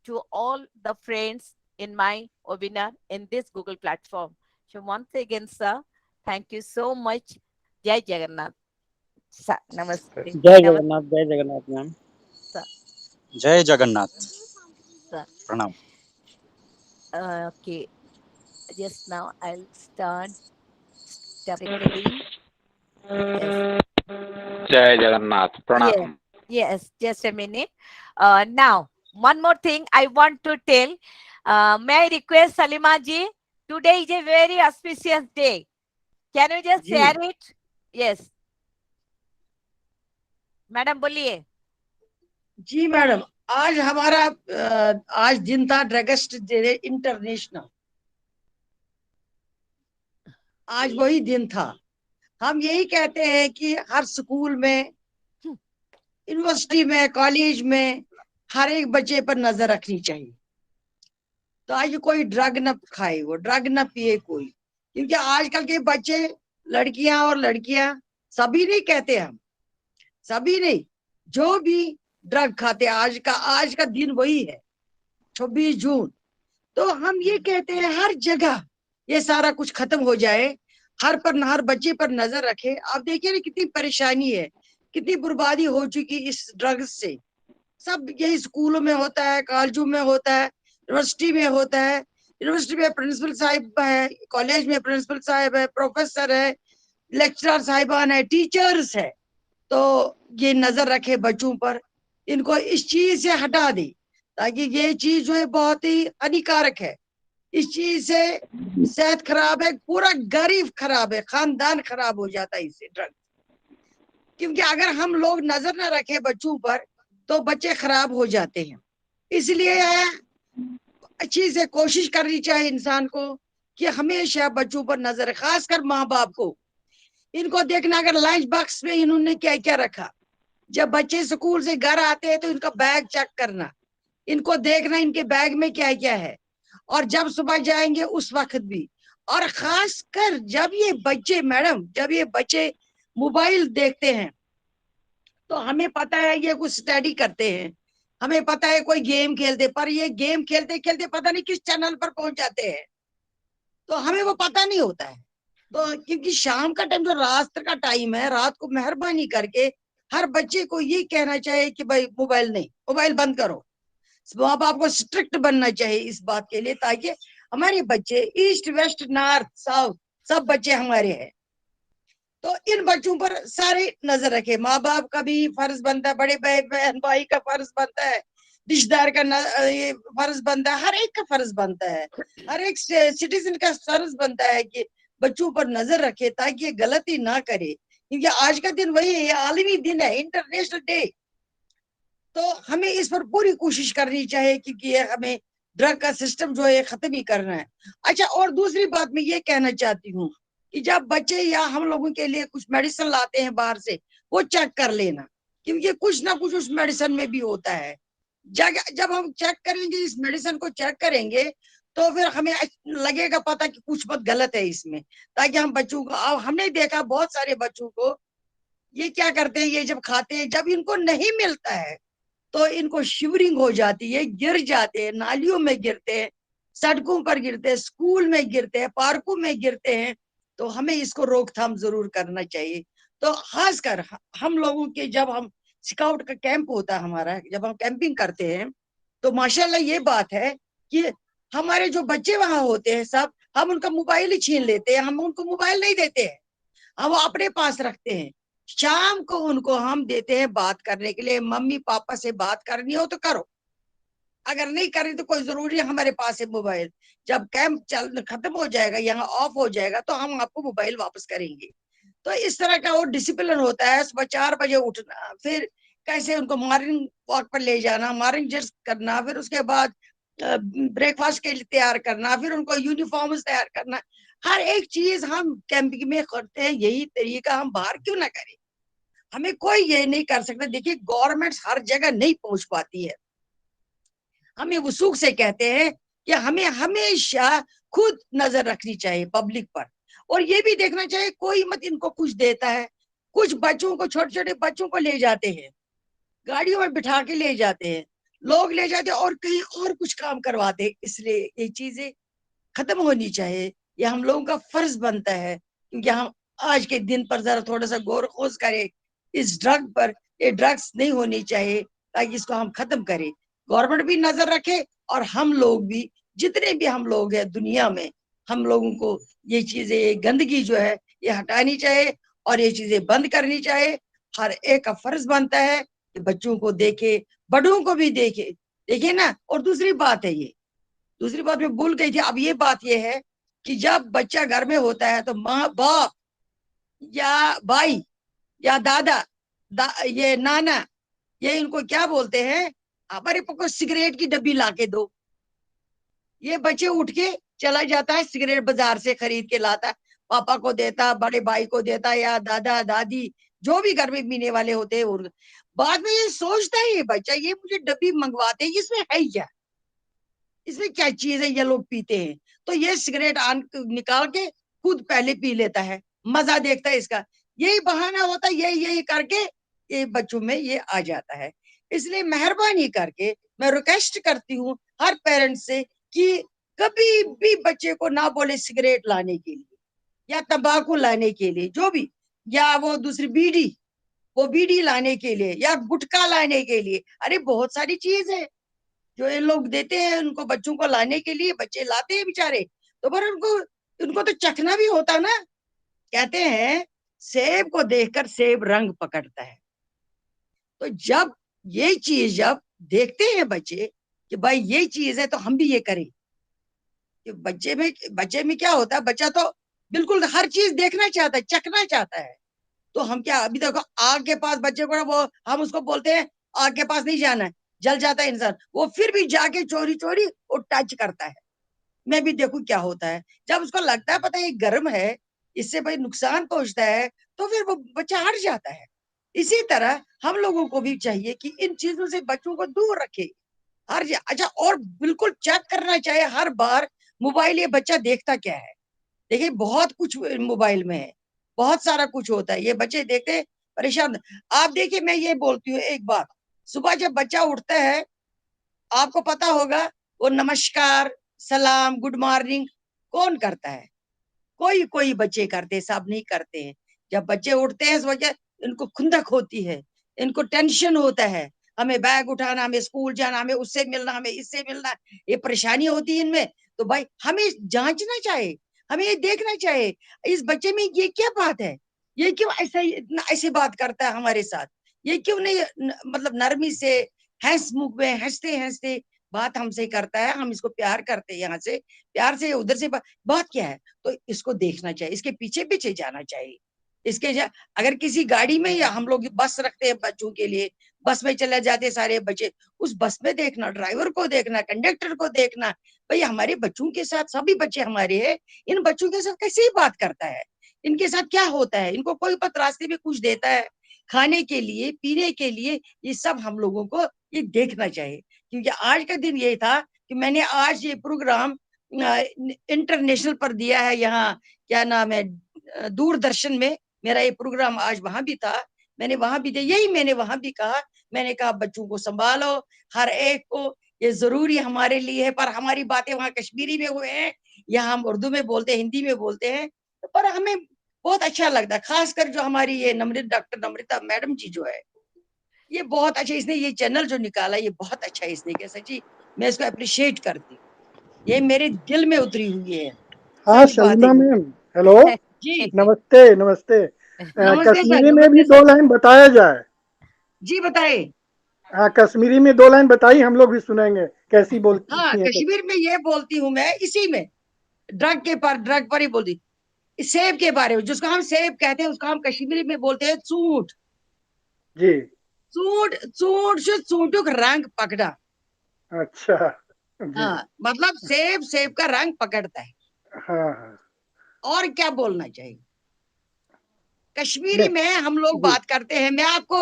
to all the friends in my webinar in this Google platform. So once again, sir, thank you so much. Jai Jagannath. Sir, namaste. जय Jagannath ma'am Sir. जय Jagannath Sir. प्रणाम Okay. Just now I'll start recording. Yes. जय जगन्नाथ प्रणाम Yes, just a minute. Now, one more thing I want to tell. May I request Salima ji, today is a very auspicious day. Can you just जी। share it? Yes. Madam बोलिए। जी madam, आज हमारा आज दिन था druggist day international. आज वही दिन था। हम यही कहते हैं कि हर स्कूल में, यूनिवर्सिटी में, कॉलेज में हर एक बच्चे पर नजर रखनी चाहिए, ताकि कोई ड्रग न खाए, वो ड्रग न पिए कोई। क्योंकि आजकल के बच्चे, लड़कियां और लड़कियां, सभी नहीं कहते हम, सभी नहीं, जो भी ड्रग खाते, आज का दिन वही है 26 जून। तो हम ये कहते हैं हर जगह ये सारा कुछ खत्म हो जाए, हर बच्चे पर नजर रखे। आप देखिए ना कितनी परेशानी है, कितनी बर्बादी हो चुकी इस ड्रग्स से। सब यही स्कूलों में होता है, कॉलेजों में होता है, यूनिवर्सिटी में होता है। यूनिवर्सिटी में प्रिंसिपल साहिब है, कॉलेज में प्रिंसिपल साहिब है, प्रोफेसर है, लेक्चरर साहिबान है, टीचर्स है। तो ये नजर रखे बच्चों पर, इनको इस चीज से हटा दे, ताकि ये चीज जो है बहुत ही हानिकारक है। इस चीज से सेहत खराब है, पूरा गरीब खराब है, खानदान खराब हो जाता है इससे, ड्रग। क्योंकि अगर हम लोग नजर न रखें बच्चों पर तो बच्चे खराब हो जाते हैं। इसलिए अच्छी से कोशिश करनी चाहिए इंसान को कि हमेशा बच्चों पर नजर, खासकर माँ बाप को इनको देखना, अगर लंच बॉक्स में इन्होंने क्या क्या रखा। जब बच्चे स्कूल से घर आते हैं तो इनका बैग चेक करना, इनको देखना इनके बैग में क्या क्या है, और जब सुबह जाएंगे उस वक्त भी। और खासकर जब ये बच्चे, मैडम, जब ये बच्चे मोबाइल देखते हैं तो हमें पता है ये कुछ स्टडी करते हैं, हमें पता है कोई गेम खेलते, पर ये गेम खेलते खेलते पता नहीं किस चैनल पर पहुंच जाते हैं, तो हमें वो पता नहीं होता है। तो क्योंकि शाम का टाइम, जो रात का टाइम है, रात को मेहरबानी करके हर बच्चे को ये कहना चाहिए कि भाई मोबाइल नहीं, मोबाइल बंद करो। माँ बाप को स्ट्रिक्ट बनना चाहिए इस बात के लिए, ताकि हमारे बच्चे ईस्ट वेस्ट नॉर्थ साउथ सब बच्चे हमारे हैं। तो इन बच्चों पर सारे नजर रखे, माँ बाप का भी फर्ज बनता है, बड़े बहन भाई का फर्ज बनता है, रिश्तेदार का ये फर्ज बनता है, हर एक का फर्ज बनता है, हर एक सिटीजन का फर्ज बनता है कि बच्चों पर नजर रखे, ताकि ये गलती ना करे। क्योंकि आज का दिन वही है, ये आलमी दिन है, इंटरनेशनल डे। तो हमें इस पर पूरी कोशिश करनी चाहिए, क्योंकि ये हमें ड्रग का सिस्टम जो है खत्म ही करना है। अच्छा, और दूसरी बात मैं ये कहना चाहती हूँ कि जब बच्चे या हम लोगों के लिए कुछ मेडिसिन लाते हैं बाहर से, वो चेक कर लेना, क्योंकि कुछ ना कुछ उस मेडिसिन में भी होता है। जब हम चेक करेंगे, इस मेडिसिन को चेक करेंगे, तो फिर हमें लगेगा पता कि कुछ बहुत गलत है इसमें, ताकि हम बच्चों को, अब हमने देखा बहुत सारे बच्चों को ये क्या करते हैं, ये जब खाते हैं, जब इनको नहीं मिलता है तो इनको शिवरिंग हो जाती है, गिर जाते हैं, नालियों में गिरते हैं, सड़कों पर गिरते हैं, स्कूल में गिरते हैं, पार्कों में गिरते हैं। तो हमें इसको रोकथाम जरूर करना चाहिए। तो खासकर हम लोगों के, जब हम स्काउट का कैंप होता है हमारा, जब हम कैंपिंग करते हैं, तो माशाल्लाह ये बात है कि हमारे जो बच्चे वहां होते हैं सब, हम उनका मोबाइल ही छीन लेते हैं, हम उनको मोबाइल नहीं देते हैं, हम वो अपने पास रखते हैं। शाम को उनको हम देते हैं बात करने के लिए, मम्मी पापा से बात करनी हो तो करो, अगर नहीं करें तो कोई जरूरी है, हमारे पास है मोबाइल। जब कैंप खत्म हो जाएगा, यहाँ ऑफ हो जाएगा, तो हम आपको मोबाइल वापस करेंगे। तो इस तरह का वो डिसिप्लिन होता है। सुबह 4 बजे उठना, फिर कैसे उनको मॉर्निंग वॉक पर ले जाना, मॉर्निंग जर्स करना, फिर उसके बाद ब्रेकफास्ट के लिए तैयार करना, फिर उनको यूनिफॉर्म तैयार करना, हर एक चीज हम कैंपिंग में करते हैं। यही तरीका हम बाहर क्यों ना करें? हमें कोई ये नहीं कर सकता। देखिए, गवर्नमेंट हर जगह नहीं पहुंच पाती है। हमें वसूख से कहते हैं कि हमें हमेशा खुद नजर रखनी चाहिए पब्लिक पर, और ये भी देखना चाहिए कोई मत इनको कुछ देता है। कुछ बच्चों को, छोटे छोटे बच्चों को ले जाते हैं, गाड़ियों में बिठा के ले जाते हैं, लोग ले जाते हैं और कहीं और कुछ काम करवाते हैं। इसलिए ये चीजें खत्म होनी चाहिए, ये हम लोगों का फर्ज बनता है। क्योंकि हम आज के दिन पर जरा थोड़ा सा गौर खोज करें इस ड्रग पर। ये ड्रग्स नहीं होनी चाहिए, ताकि इसको हम खत्म करें। गवर्नमेंट भी नजर रखे और हम लोग भी, जितने भी हम लोग हैं दुनिया में, हम लोगों को ये चीजें, ये गंदगी जो है ये हटानी चाहिए और ये चीजें बंद करनी चाहिए। हर एक का फर्ज बनता है कि बच्चों को देखे, बड़ों को भी देखे, देखिए ना। और दूसरी बात है, ये दूसरी बात मैं भूल गई थी, अब ये बात ये है कि जब बच्चा घर में होता है तो माँ बाप या भाई या दादा ये नाना, ये इनको क्या बोलते हैं, हमारे को सिगरेट की डब्बी लाके दो। ये बच्चे उठ के चला जाता है, सिगरेट बाजार से खरीद के लाता है, पापा को देता, बड़े भाई को देता, या दादा दादी जो भी घर में पीने वाले होते हैं। और बाद में ये सोचता है ये बच्चा, ये मुझे डब्बी मंगवाते हैं, इसमें है क्या, इसमें क्या चीज है, ये लोग पीते हैं। तो ये सिगरेट निकाल के खुद पहले पी लेता है, मजा देखता है इसका। यही बहाना होता है, यही करके ये बच्चों में ये आ जाता है। इसलिए मेहरबानी करके मैं रिक्वेस्ट करती हूँ हर पेरेंट्स से कि कभी भी बच्चे को ना बोले सिगरेट लाने के लिए या तंबाकू लाने के लिए, जो भी, या वो दूसरी बीड़ी लाने के लिए या गुटखा लाने के लिए। अरे बहुत सारी चीज है जो ये लोग देते हैं उनको बच्चों को लाने के लिए, बच्चे लाते हैं बेचारे, तो पर उनको तो चखना भी होता ना। कहते हैं सेब को देखकर सेब रंग पकड़ता है। तो जब ये चीज जब देखते हैं बच्चे कि भाई ये चीज है तो हम भी ये करें, कि बच्चे में क्या होता है, बच्चा तो बिल्कुल हर चीज देखना चाहता है, चखना चाहता है। तो हम क्या, अभी देखो आग के पास बच्चे को वो हम उसको बोलते हैं आग के पास नहीं जाना है, जल जाता है इंसान, वो फिर भी जाके चोरी चोरी वो टच करता है। मैं भी देखूं क्या होता है, जब उसको लगता है पता है ये गर्म है, इससे भाई नुकसान पहुंचता है, तो फिर वो बच्चा हट जाता है। इसी तरह हम लोगों को भी चाहिए कि इन चीजों से बच्चों को दूर रखे। अच्छा, और बिल्कुल चेक करना चाहिए हर बार मोबाइल ये बच्चा देखता क्या है। देखिए बहुत कुछ मोबाइल में है, बहुत सारा कुछ होता है, ये बच्चे देखते परेशान। आप देखिए मैं ये बोलती हूँ एक बात, सुबह जब बच्चा उठता है आपको पता होगा वो नमस्कार, सलाम, गुड मॉर्निंग कौन करता है? कोई कोई बच्चे करते, सब नहीं करते हैं। जब बच्चे उठते हैं इस वजह इनको खुंदक होती है, इनको टेंशन होता है, हमें बैग उठाना, हमें स्कूल जाना, हमें उससे मिलना, हमें इससे मिलना, ये परेशानी होती है इनमें। तो भाई हमें जांचना चाहिए, हमें ये देखना चाहिए इस बच्चे में ये क्या बात है, ये क्यों ऐसा इतना ऐसे बात करता है हमारे साथ, ये क्यों नहीं मतलब नरमी से हंस मुख में हंसते हंसते बात हमसे करता है, हम इसको प्यार करते हैं, यहाँ से प्यार से उधर से बात क्या है। तो इसको देखना चाहिए, इसके पीछे पीछे जाना चाहिए। अगर किसी गाड़ी में या हम लोग बस रखते हैं बच्चों के लिए, बस में चले जाते सारे बच्चे, उस बस में देखना, ड्राइवर को देखना, कंडक्टर को देखना, भाई हमारे बच्चों के साथ सभी बच्चे हमारे हैं, इन बच्चों के साथ कैसे बात करता है, इनके साथ क्या होता है, इनको कोई पता रास्ते में कुछ देता है खाने के लिए, पीने के लिए, ये सब हम लोगों को ये देखना चाहिए। क्योंकि आज का दिन ये था कि मैंने आज ये प्रोग्राम इंटरनेशनल पर दिया है, यहाँ क्या नाम है दूरदर्शन में, मेरा ये प्रोग्राम आज वहां भी था, मैंने वहां भी दिया, यही मैंने वहां भी कहा, मैंने कहा बच्चों को संभालो, हर एक को, ये जरूरी हमारे लिए है। पर हमारी बातें वहां कश्मीरी में हुए हैं, यहाँ हम उर्दू में बोलते हैं, हिंदी में बोलते हैं, पर हमें बहुत अच्छा लगता है, खासकर जो हमारी ये डॉक्टर नम्रता मैडम जी जो है, ये बहुत अच्छा, इसने ये चैनल जो निकाला ये बहुत अच्छा है इसने किया, सच्ची मैं इसको अप्रिशिएट करती हूँ, ये मेरे दिल में उतरी हुई है। हाँ शर्मिला मैम, हेलो जी नमस्ते नमस्ते। नमस्ते सर, कश्मीरी में भी नमस्ते दो सर। लाइन बताया जाए। जी बताए। हाँ कश्मीरी में दो लाइन बताइए, हम लोग भी सुनेंगे कैसी बोलती हाँ हैं। कश्मीर में ये बोलती हूँ मैं, इसी में ड्रग पर ही बोलती, सेब के बारे में, जिसको हम सेब कहते हैं उसको हम कश्मीरी में बोलते हैं चूट। जी चूट चूट से चूटुक रंग पकड़ा। अच्छा जी। हाँ मतलब सेब का रंग पकड़ता है। हाँ हाँ और क्या बोलना चाहिए, कश्मीरी नहीं, में हम लोग जी बात करते हैं। मैं आपको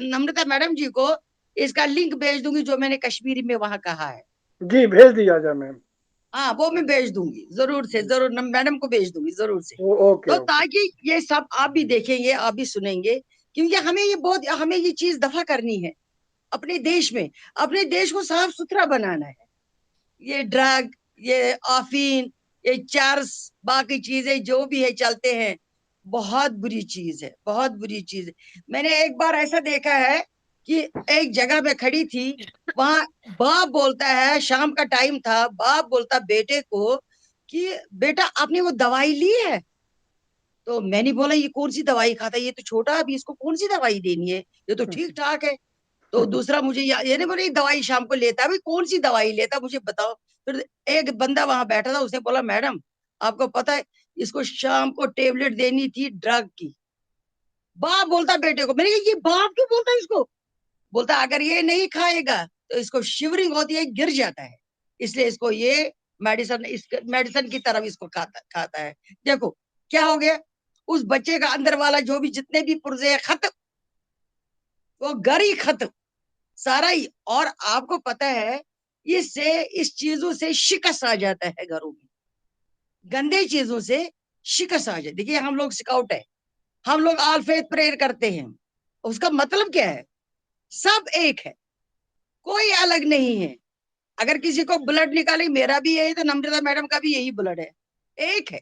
नम्रता मैडम जी को इसका लिंक भेज दूंगी जो मैंने कश्मीरी में वहां कहा है। जी भेज दिया जाए मैम। हाँ वो मैं भेज दूंगी, जरूर से जरूर, मैडम को भेज दूंगी जरूर से। ओके तो ओके। ताकि ये सब आप भी देखेंगे, आप भी सुनेंगे, क्योंकि हमें ये चीज दफा करनी है अपने देश में, अपने देश को साफ सुथरा बनाना है। ये ड्रग, ये अफीम, ये चर्स, बाकी चीजें जो भी है चलते हैं, बहुत बुरी चीज है, बहुत बुरी चीज है। मैंने एक बार ऐसा देखा है कि एक जगह में खड़ी थी, वहां बाप बोलता है, शाम का टाइम था, बाप बोलता बेटे को कि बेटा आपने वो दवाई ली है? तो मैंने बोला ये कौन सी दवाई खाता है, ये तो छोटा है, अभी इसको कौन सी दवाई देनी है, ये तो ठीक ठाक है। तो दूसरा मुझे ये नहीं बोले दवाई शाम को लेता है, भाई कौन सी दवाई लेता मुझे बताओ। फिर एक बंदा वहां बैठा था, उसने बोला मैडम आपको पता है इसको शाम को टेबलेट देनी थी ड्रग की। बाप बोलता बेटे को, मैंने कहा ये बाप क्यों बोलता है इसको? बोलता अगर ये नहीं खाएगा तो इसको शिवरिंग होती है, गिर जाता है, इसलिए इसको ये मेडिसिन की तरफ इसको खाता है। देखो क्या हो गया, उस बच्चे का अंदर वाला जो भी जितने भी पुर्जे खत्म, वो घर ही खत्म सारा ही। और आपको पता है इससे इस चीजों से शिकस्त आ जाता है घरों में, गंदे चीजों से शिकस्त आ जाए। देखिए हम लोग स्काउट है, हम लोग ऑल फेथ प्रेयर करते हैं, उसका मतलब क्या है? सब एक है, कोई अलग नहीं है। अगर किसी को ब्लड निकाले, मेरा भी यही तो नम्रता मैडम का भी यही ब्लड है, एक है,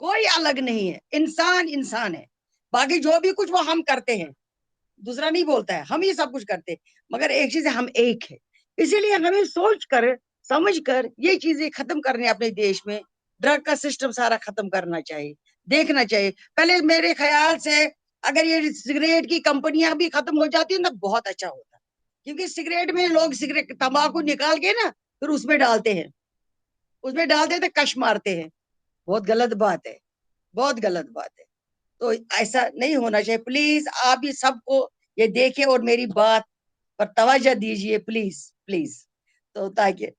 कोई अलग नहीं है। इंसान इंसान है, बाकी जो भी कुछ वो हम करते हैं, दूसरा नहीं बोलता है, हम ही सब कुछ करते हैं, मगर एक चीज है, हम एक है। इसीलिए हमें सोच कर समझ कर ये चीजें खत्म करने अपने देश में, ड्रग का सिस्टम सारा खत्म करना चाहिए, देखना चाहिए। पहले मेरे ख्याल से अगर ये सिगरेट की कंपनियां भी खत्म हो जाती ना बहुत अच्छा होता, क्योंकि सिगरेट में लोग सिगरेट तंबाकू निकाल के ना फिर उसमें डालते हैं, उसमें डालते थे, कश मारते हैं। बहुत गलत बात है, बहुत गलत बात है। तो ऐसा नहीं होना चाहिए। प्लीज आप भी सबको ये देखें और मेरी बात पर तवज्जो दीजिए प्लीज प्लीज। तो ताकि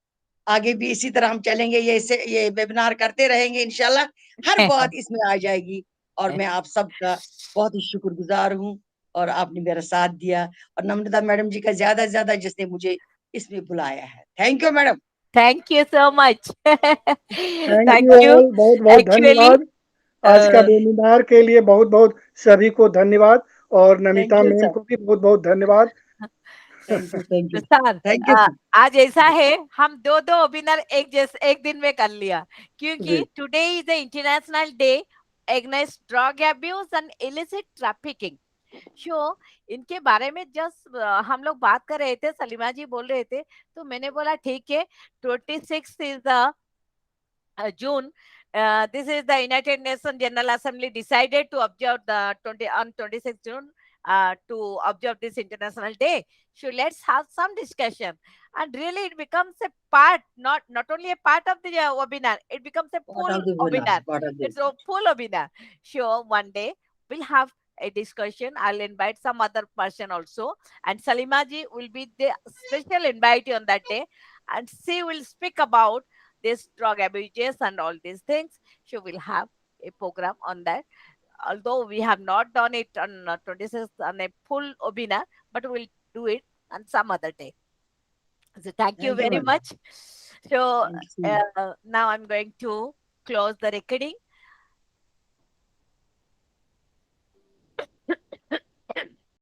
आगे भी इसी तरह हम चलेंगे, ये वेबिनार करते रहेंगे इंशाल्लाह, हर बात इसमें आ जाएगी। और मैं आप सबका बहुत ही शुक्रगुजार हूँ और आपने मेरा साथ दिया, और नम्रता मैडम जी का ज्यादा से ज्यादा जिसने मुझे इसमें बुलाया है। Thank you madam, thank you so much. Thank you all, बहुत बहुत धन्यवाद। आज का वेबिनार के लिए बहुत बहुत सभी को धन्यवाद, और नमिता you, मैम sir. को भी बहुत बहुत धन्यवाद। Thank you sir thank you. आज ऐसा है, हम दो वेबिनार एक दिन में कर लिया, क्योंकि today is the international day against drug abuse and illicit trafficking. इनके बारे में जस्ट हम लोग बात कर रहे थे, सलीमा जी बोल रहे थे, तो मैंने बोला ठीक है, 26 is the June. This is the United Nations General Assembly decided to observe the 26th June to observe this international day. So let's have some discussion, and really it becomes a part, not only a part of the webinar, it becomes a full webinar. It's a full webinar. Sure, one day we'll have a discussion. I'll invite some other person also, and Salima ji will be the special invitee on that day, and she will speak about this drug abuses and all these things. So we'll have a program on that. Although we have not done it on 26th on a full webinar, but we'll do it on some other day. So thank you very much. So now I'm going to close the recording.